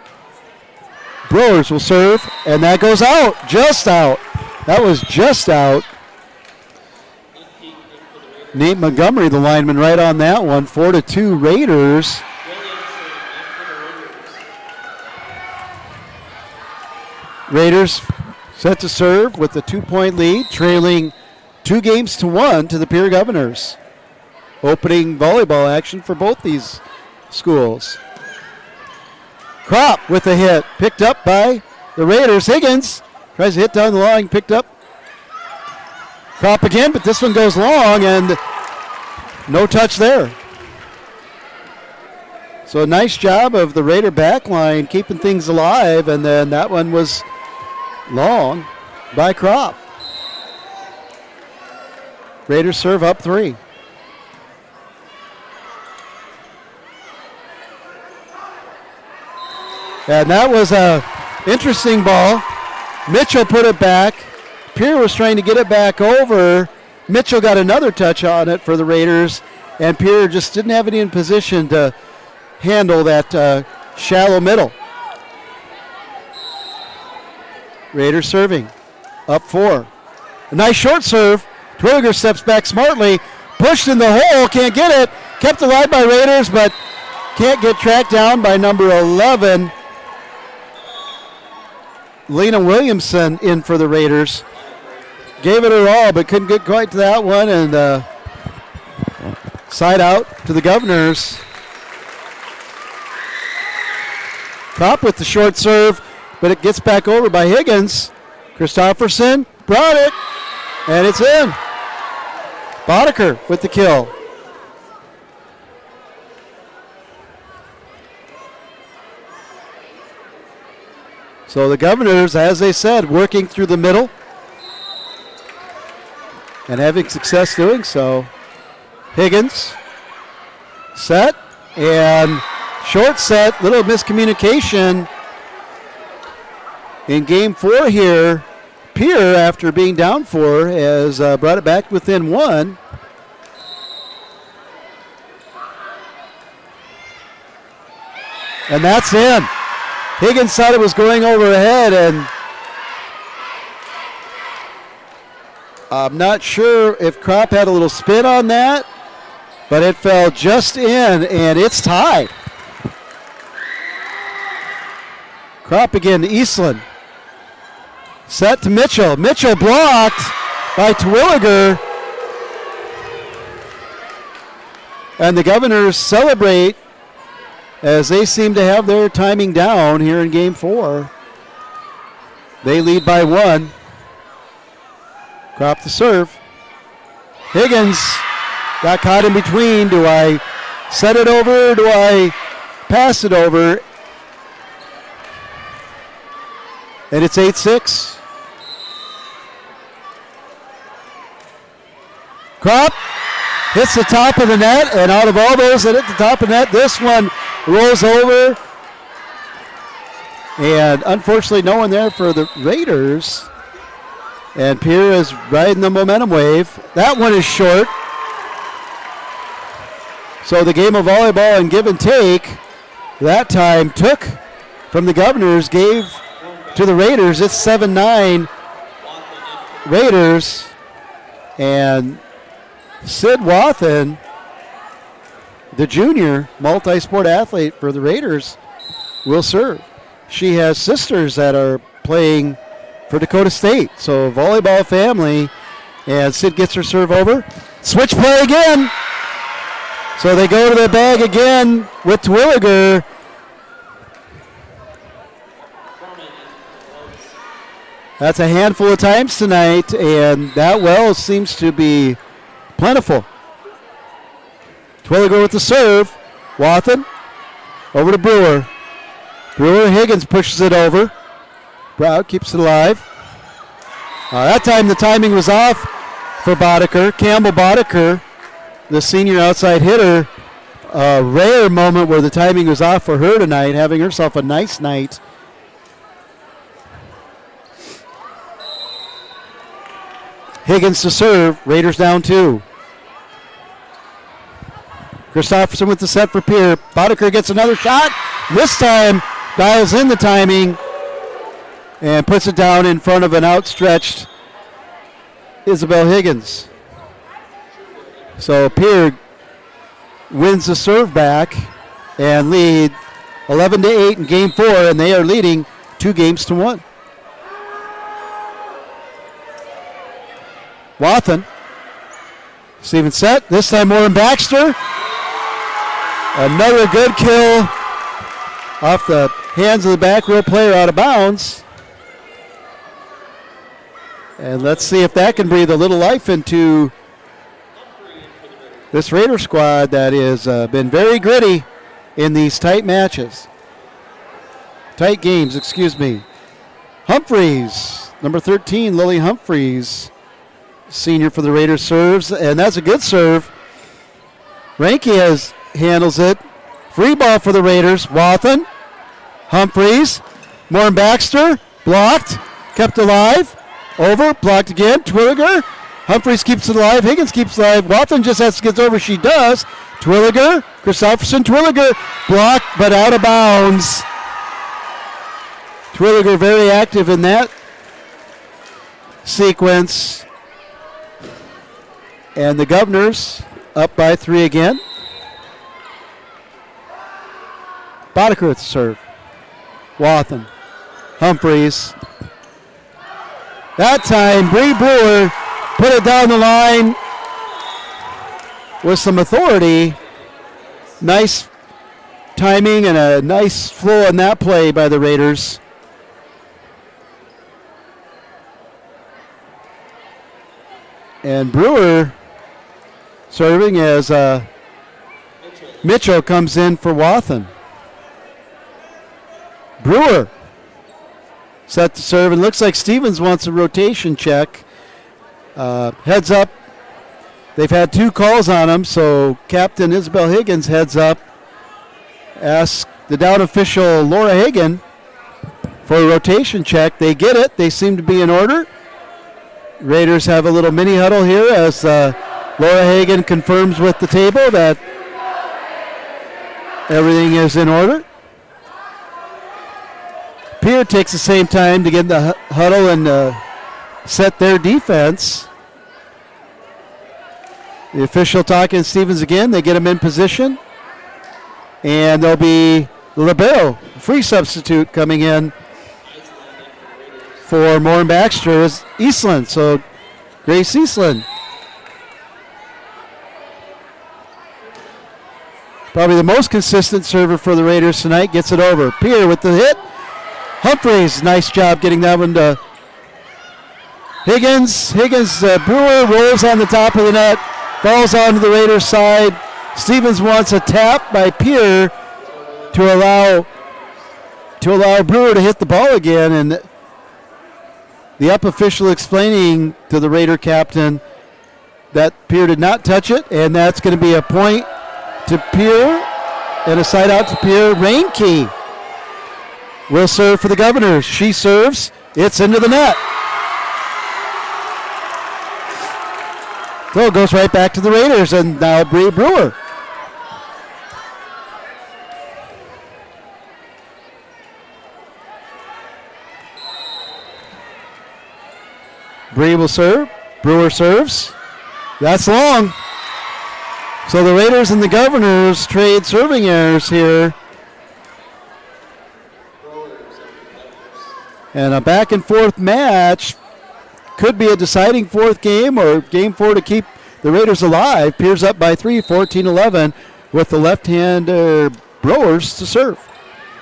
Speaker 8: Brewers will serve, and that goes out, just out. That was just out. Nate Montgomery, the lineman, right on that one. 4-2 Raiders. Raiders set to serve with a 2-point lead, trailing 2-1 to the Pierre Governors. Opening volleyball action for both these schools. Kropp with a hit, picked up by the Raiders. Higgins tries to hit down the line, picked up. Kropp again, but this one goes long, and no touch there. So a nice job of the Raider back line keeping things alive, and then that one was long by Kropp. Raiders serve up 3. And that was a interesting ball. Mitchell put it back. Pierre was trying to get it back over. Mitchell got another touch on it for the Raiders, and Pierre just didn't have any in position to handle that shallow middle. Raiders serving. Up 4. A nice short serve. Terwilliger steps back smartly. Pushed in the hole. Can't get it. Kept alive by Raiders, but can't get tracked down by number 11. Lena Williamson in for the Raiders. Gave it her all, but couldn't get quite to that one, and side out to the Governors. Kropp with the short serve, but it gets back over by Higgins. Christofferson brought it, and it's in. Boddicker with the kill. So the Governors, as they said, working through the middle and having success doing so. Higgins, set, and short set, little miscommunication in game 4 here. Pierre, after being down 4, has brought it back within 1. And that's in. Higgins thought it was going overhead, and I'm not sure if Kropp had a little spin on that, but it fell just in, and it's tied. Kropp again to Eastland. Set to Mitchell. Mitchell blocked by Terwilliger. And the Governors celebrate as they seem to have their timing down here in Game 4. They lead by 1. Crop to serve. Higgins got caught in between. Do I set it over or do I pass it over? And it's 8-6. Crop hits the top of the net, and out of all those that hit the top of the net, this one rolls over. And unfortunately, no one there for the Raiders. And Pierre is riding the momentum wave. That one is short. So the game of volleyball and give and take that time took from the Governors, gave to the Raiders. It's 7-9 Raiders. And Sid Wathen, the junior multi-sport athlete for the Raiders, will serve. She has sisters that are playing for Dakota State. So volleyball family. And Sid gets her serve over. Switch play again. So they go to the bag again with Twilliger. That's a handful of times tonight, and that well seems to be plentiful. Twilliger with the serve. Wathen over to Brewer. Brewer, Higgins pushes it over. Brown keeps it alive. That time the timing was off for Boddicker. Campbell Boddicker, the senior outside hitter. A rare moment where the timing was off for her tonight, having herself a nice night. Higgins to serve. Raiders down 2. Christopherson with the set for Pierre. Boddicker gets another shot. This time dials in the timing and puts it down in front of an outstretched Isabel Higgins. So Pierre wins the serve back and lead 11-8 in Game 4, and they are leading 2-1. Wathen. Steven set. This time Warren Baxter. Another good kill off the hands of the back row player out of bounds. And let's see if that can breathe a little life into this Raider squad that has been very gritty in these tight matches. Tight games, excuse me. Humphreys, number 13, Lily Humphreys, senior for the Raiders, serves, and that's a good serve. Ranke handles it. Free ball for the Raiders. Wathen, Humphreys, Warren Baxter, blocked, kept alive. Over, blocked again. Twilliger. Humphreys keeps it alive. Higgins keeps it alive. Wathen just has to get over. She does. Twilliger. Christopherson. Twilliger. Blocked, but out of bounds. Twilliger very active in that sequence. And the Governors up by 3 again. Boddicker with the serve. Wathen. Humphreys. That time, Bree Brewer put it down the line with some authority. Nice timing and a nice flow on that play by the Raiders. And Brewer serving as Mitchell comes in for Wathen. Brewer set to serve, and looks like Stevens wants a rotation check. Heads up. They've had 2 calls on him, so Captain Isabel Higgins heads up. Asks the down official Laura Hagan for a rotation check. They get it. They seem to be in order. Raiders have a little mini huddle here as Laura Hagan confirms with the table that everything is in order. Pierre takes the same time to get in the huddle and set their defense. The official talking to Stevens again. They get him in position. And there'll be libero, free substitute, coming in for Warren Baxter is Eastland. So Grace Eastland. probably the most consistent server for the Raiders tonight, gets it over. Pierre with the hit. Humphreys, nice job getting that one to Higgins. Brewer rolls on the top of the net, falls onto the Raiders side. Stevens wants a tap by Pierre to allow Brewer to hit the ball again, and the up official explaining to the Raider captain that Pierre did not touch it, and that's going to be a point to Pierre and a side out to Pierre. Reinke will serve for the Governors. She serves. It's into the net. So it goes right back to the Raiders, and now Bree Brewer. Bree will serve. Brewer serves. That's long. So the Raiders and the Governors trade serving errors here. And a back and forth match. Could be a deciding fourth game or game 4 to keep the Raiders alive. Pierre's up by 3, 14-11 with the left-hander Brewers to serve.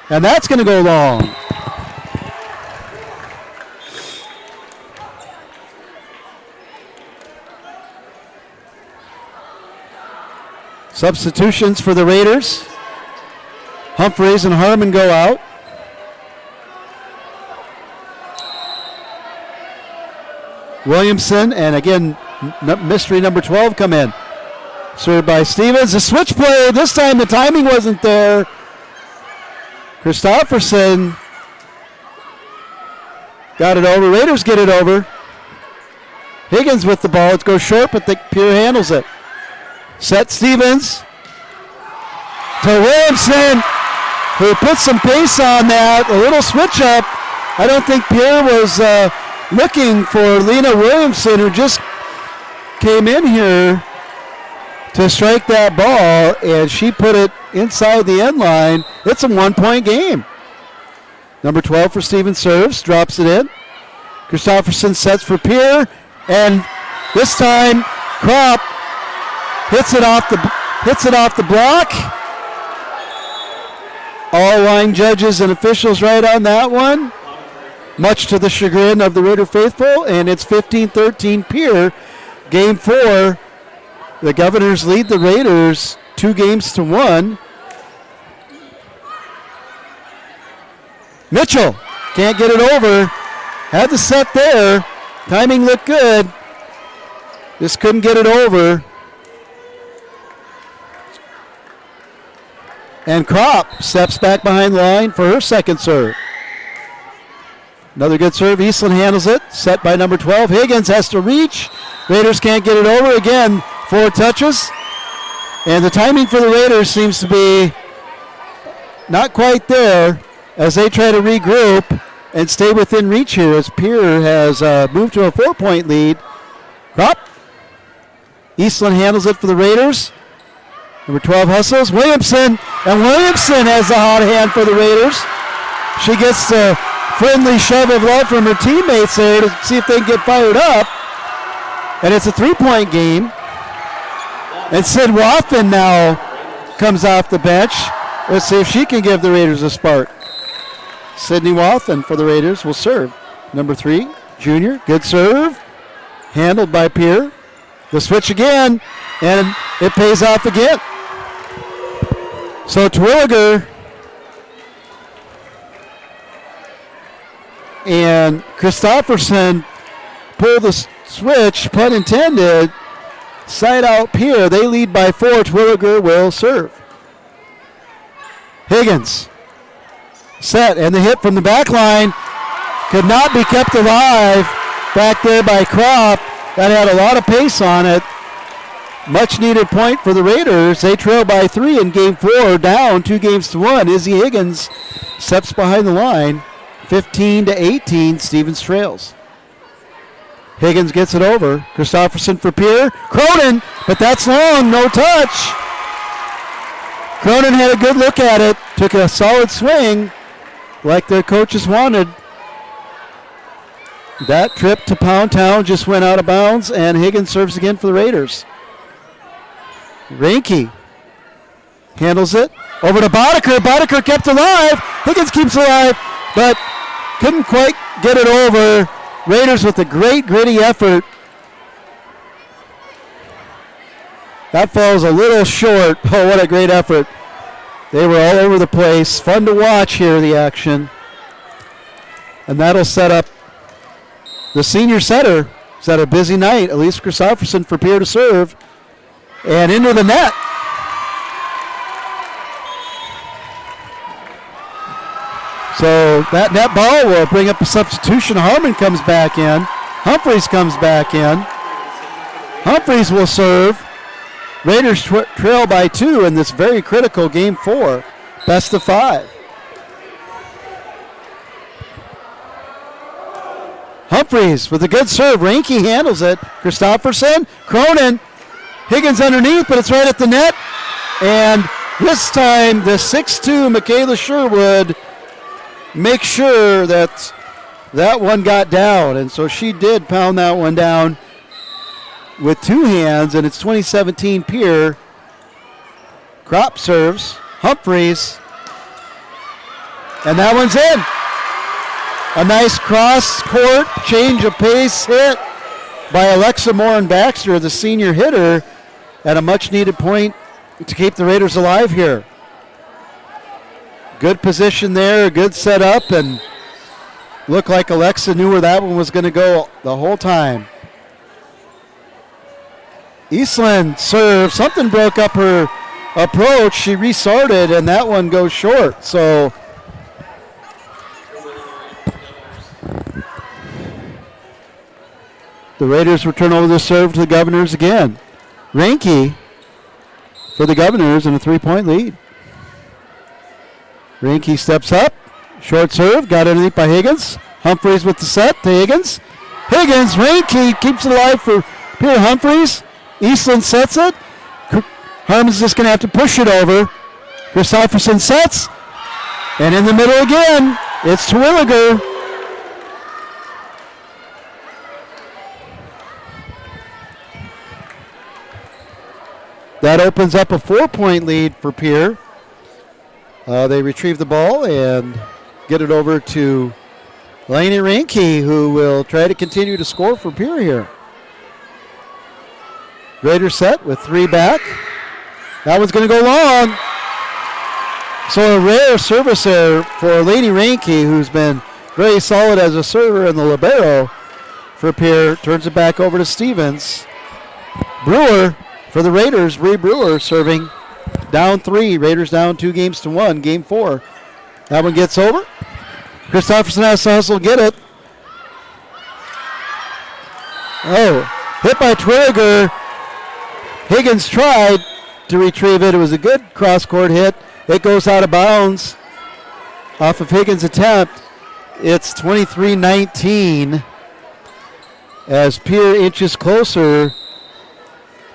Speaker 8: And that's going to go long. Substitutions for the Raiders. Humphreys and Harmon go out. Williamson and again mystery number 12 come in. Served by Stevens. A switch play. This time the timing wasn't there. Christopherson got it over. Raiders get it over. Higgins with the ball. It goes short, but Pierre handles it. Set Stevens to Williamson, who put some pace on that. A little switch up. I don't think Pierre was looking for Lena Williamson, who just came in here to strike that ball, and she put it inside the end line. It's a 1-point game. Number 12 for Stevens serves, drops it in. Christopherson sets for Pierre, and this time Kropp hits it off the block. All line judges and officials right on that one, much to the chagrin of the Raider faithful, and it's 15-13 Pierre. Game 4, the Governors lead the Raiders 2-1. Mitchell can't get it over. Had the set there. Timing looked good. Just couldn't get it over. And Kropp steps back behind the line for her second serve. Another good serve. Eastland handles it. Set by number 12. Higgins has to reach. Raiders can't get it over. Again, 4 touches. And the timing for the Raiders seems to be not quite there as they try to regroup and stay within reach here as Pierre has moved to a 4-point lead. Kropp. Eastland handles it for the Raiders. Number 12 hustles. Williamson. And Williamson has the hot hand for the Raiders. She gets a friendly shove of love from her teammates there to see if they can get fired up. And it's a 3-point game. And Sid Wathan now comes off the bench. Let's see if she can give the Raiders a spark. Sydney Wathan for the Raiders will serve. Number 3, junior. Good serve. Handled by Pierre. The switch again. And it pays off again. So Terwilliger and Christopherson pull the switch, pun intended. Side out Pierre. They lead by 4. Terwilliger will serve. Higgins. Set, and the hit from the back line could not be kept alive back there by Kropp. That had a lot of pace on it. Much needed point for the Raiders. They trail by 3 in game 4, down 2-1. Izzy Higgins steps behind the line. 15-18, Stevens trails. Higgins gets it over. Christopherson for Pierre. Cronin, but that's long, no touch. Cronin had a good look at it, took a solid swing like their coaches wanted. That trip to Pound Town just went out of bounds, and Higgins serves again for the Raiders. Reinke handles it. Over to Boddicker. Boddicker kept alive. Higgins keeps alive, but couldn't quite get it over. Raiders with a great, gritty effort. That falls a little short. Oh, what a great effort. They were all over the place. Fun to watch here, the action. And that'll set up the senior setter. It's had a busy night. Elise Christopherson for Pierre to serve. And into the net. So that net ball will bring up a substitution. Harmon comes back in. Humphreys comes back in. Humphreys will serve. Raiders trail by 2 in this very critical game 4. Best of 5. Humphreys with a good serve. Reinke handles it. Christopherson. Cronin. Higgins underneath, but it's right at the net. And this time the 6'2 Michaela Sherwood makes sure that that one got down. And so she did pound that one down with 2 hands, and it's 2017 Pierre. Crop serves. Humphreys. And that one's in. A nice cross-court change of pace hit by Alexa Morin-Baxter, the senior hitter, at a much-needed point to keep the Raiders alive here. Good position there, good setup, and looked like Alexa knew where that one was going to go the whole time. Eastland serves. Something broke up her approach. She restarted, and that one goes short. So the Raiders return over the serve to the Governors again. Reinke for the Governors in a 3-point lead. Reinke steps up. Short serve. Got underneath by Higgins. Humphreys with the set to Higgins. Higgins, Reinke keeps it alive for Pierre Humphreys. Eastland sets it. Harmon's just going to have to push it over. Christopherson sets. And in the middle again, it's Terwilliger. That opens up a 4-point lead for Pierre. They retrieve the ball and get it over to Lainey Reinke, who will try to continue to score for Pierre here. Raiders set with 3 back. That one's going to go long. So a rare service there for Lainey Reinke, who's been very solid as a server in the libero for Pierre. Turns it back over to Stevens. Brewer for the Raiders. Bree Brewer serving. Down 3. Raiders down 2-1. Game 4. That one gets over. Christopherson has to hustle, get it. Oh, hit by Twilliger. Higgins tried to retrieve it. It was a good cross-court hit. It goes out of bounds off of Higgins' attempt. It's 23-19 as Pierre inches closer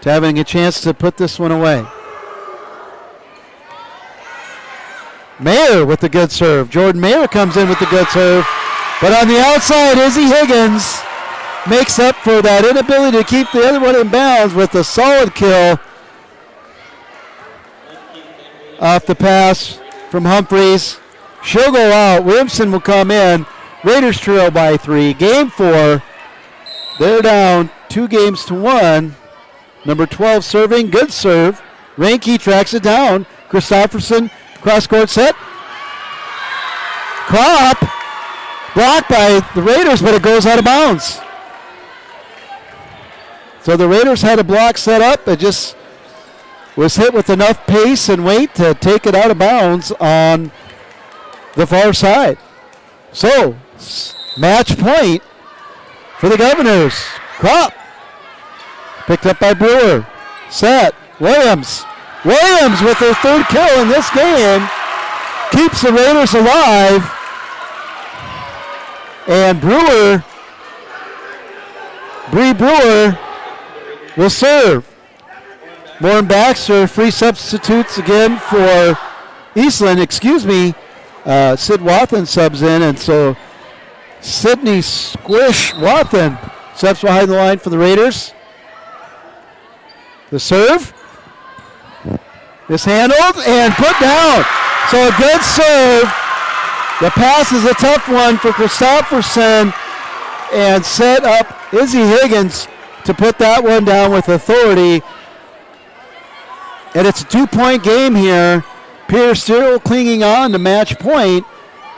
Speaker 8: to having a chance to put this one away. Mayer with the good serve. Jordan Mayer comes in with the good serve. But on the outside, Izzy Higgins makes up for that inability to keep the other one in bounds with a solid kill off the pass from Humphreys. She'll go out. Williamson will come in. Raiders trail by 3. Game 4. They're down 2-1. Number 12 serving. Good serve. Reinke tracks it down. Christopherson. Cross-court set. Klopp blocked by the Raiders, but it goes out of bounds. So the Raiders had a block set up. It just was hit with enough pace and weight to take it out of bounds on the far side. So, match point for the Governors. Klopp picked up by Brewer. Set. Williams with their 3rd kill in this game keeps the Raiders alive. And Bree Brewer will serve. Morin-Baxter, free substitutes again for Eastland. Sid Wathen subs in, and so Sydney Squish Wathen steps behind the line for the Raiders. The serve. is handled and put down. So a good serve. The pass is a tough one for Christopherson and set up Izzy Higgins to put that one down with authority. And it's a 2-point game here. Pierre still clinging on to match point.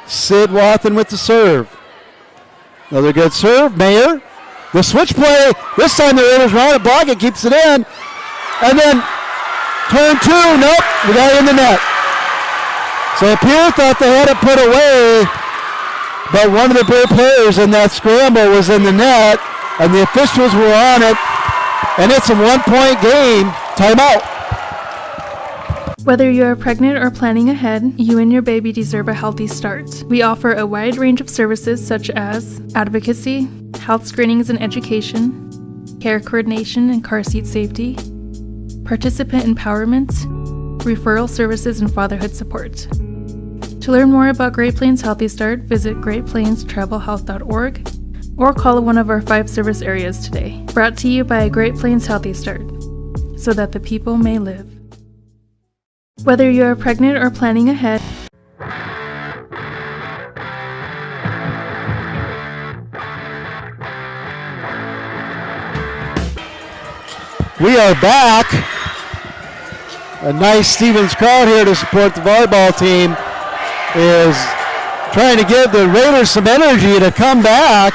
Speaker 8: Sid Wathen with the serve. Another good serve. Mayer. The switch play. This time the Raiders run it, block it, keeps it in. And then turn two. Nope. We got it in the net. So Pierre thought they had it put away, but one of the Bear players in that scramble was in the net, and the officials were on it, and it's a 1-point game. Timeout.
Speaker 3: Whether you are pregnant or planning ahead, you and your baby deserve a healthy start. We offer a wide range of services such as advocacy, health screenings and education, care coordination and car seat safety, participant empowerment, referral services, and fatherhood support. To learn more about Great Plains Healthy Start, visit greatplainstravelhealth.org or call one of our 5 service areas today. Brought to you by Great Plains Healthy Start, so that the people may live. Whether you are pregnant or planning ahead,
Speaker 8: we are back. A nice Stevens crowd here to support the volleyball team is trying to give the Raiders some energy to come back.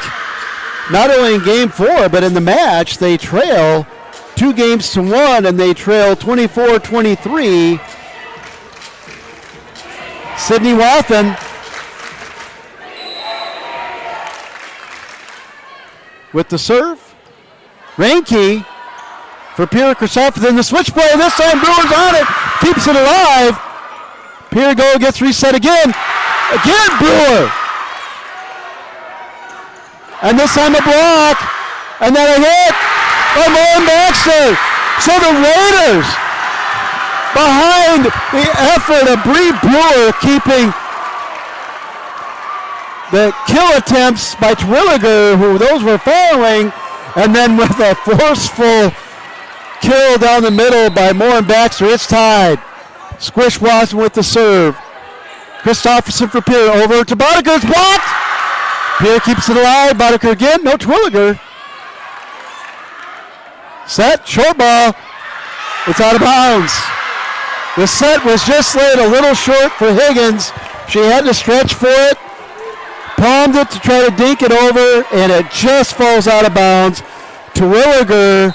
Speaker 8: Not only in game 4, but in the match, they trail 2-1, and they trail 24-23. Sydney Wathen with the serve. Reinke for Pierre Christopherson. The switch play, this time Brewer's on it, keeps it alive. Pierre goal gets reset again. Again Brewer. And this time a block. And then a hit by Moen Baxter. So the Raiders, behind the effort of Bree Brewer, keeping the kill attempts by Terwilliger, who those were following, and then with a forceful kill down the middle by Moen Baxter, it's tied. Squish Watson with the serve. Christopherson for Pierre, over to Boddicker, it's blocked! Pierre keeps it alive, Boddicker again, no Terwilliger. Set, short ball, it's out of bounds. The set was just laid a little short for Higgins. She had to stretch for it, palmed it to try to dink it over, and it just falls out of bounds. Terwilliger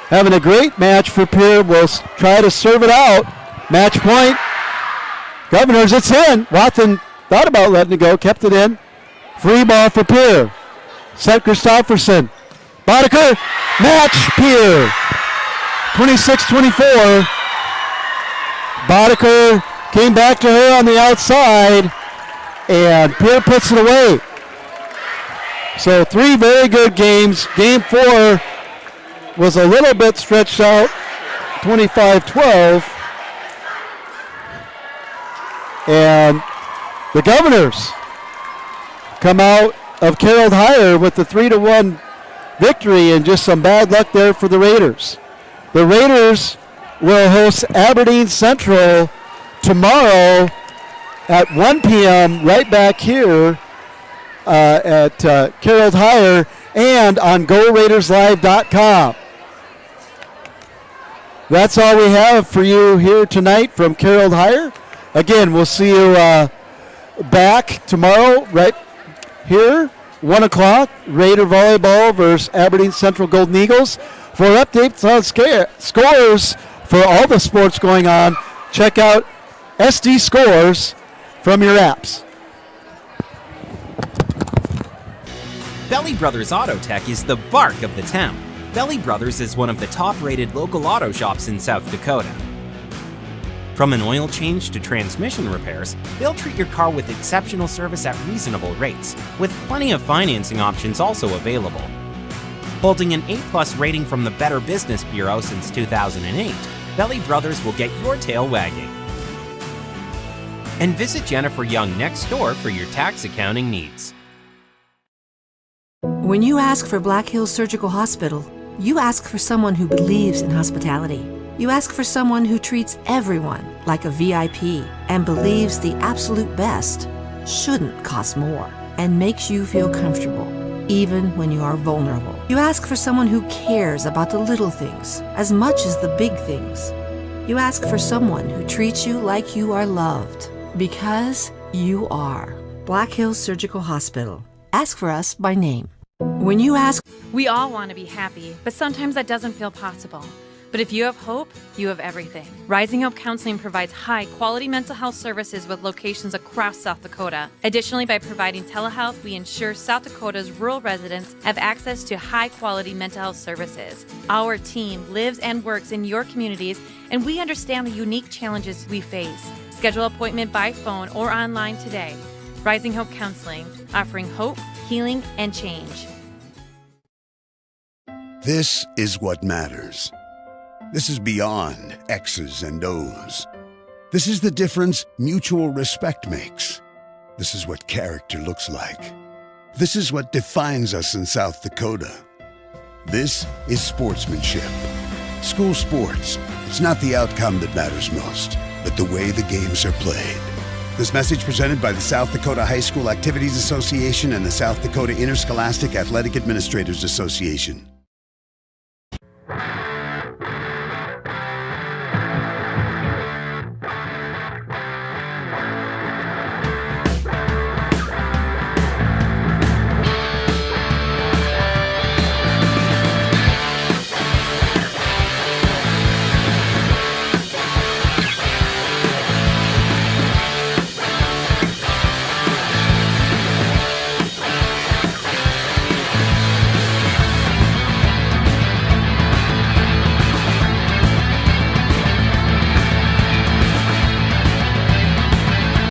Speaker 8: having a great match for Pierre, will try to serve it out. Match point. Governors, it's in. Watson thought about letting it go, kept it in. Free ball for Pierre. Set Christopherson. Boddicker, match Pierre. 26-24. Boddicker came back to her on the outside, and Pierre puts it away. So 3 very good games. Game 4 was a little bit stretched out, 25-12. And the Governors come out of Carroll Higher with the 3-1 victory, and just some bad luck there for the Raiders. The Raiders will host Aberdeen Central tomorrow at 1 p.m. right back here at Carroll Higher and on GoRaidersLive.com. That's all we have for you here tonight from Carroll Higher. Again, we'll see you back tomorrow right here, 1 o'clock, Raider Volleyball versus Aberdeen Central Golden Eagles. For updates on scores for all the sports going on, check out SD Scores from your apps.
Speaker 6: Belly Brothers Auto Tech is the bark of the town. Belly Brothers is one of the top-rated local auto shops in South Dakota. From an oil change to transmission repairs, they'll treat your car with exceptional service at reasonable rates, with plenty of financing options also available. Holding an A+ rating from the Better Business Bureau since 2008, Belly Brothers will get your tail wagging. And visit Jennifer Young next door for your tax accounting needs.
Speaker 21: When you ask for Black Hills Surgical Hospital, you ask for someone who believes in hospitality. You ask for someone who treats everyone like a VIP and believes the absolute best shouldn't cost more and makes you feel comfortable, even when you are vulnerable. You ask for someone who cares about the little things as much as the big things. You ask for someone who treats you like you are loved, because you are. Black Hills Surgical Hospital. Ask for us by name. When you ask,
Speaker 9: we all want to be happy, but sometimes that doesn't feel possible. But if you have hope, you have everything. Rising Hope Counseling provides high-quality mental health services with locations across South Dakota. Additionally, by providing telehealth, we ensure South Dakota's rural residents have access to high-quality mental health services. Our team lives and works in your communities, and we understand the unique challenges we face. Schedule an appointment by phone or online today. Rising Hope Counseling, offering hope, healing, and change.
Speaker 4: This is what matters. This is beyond X's and O's. This is the difference mutual respect makes. This is what character looks like. This is what defines us in South Dakota. This is sportsmanship. School sports, it's not the outcome that matters most, but the way the games are played. This message presented by the South Dakota High School Activities Association and the South Dakota Interscholastic Athletic Administrators Association.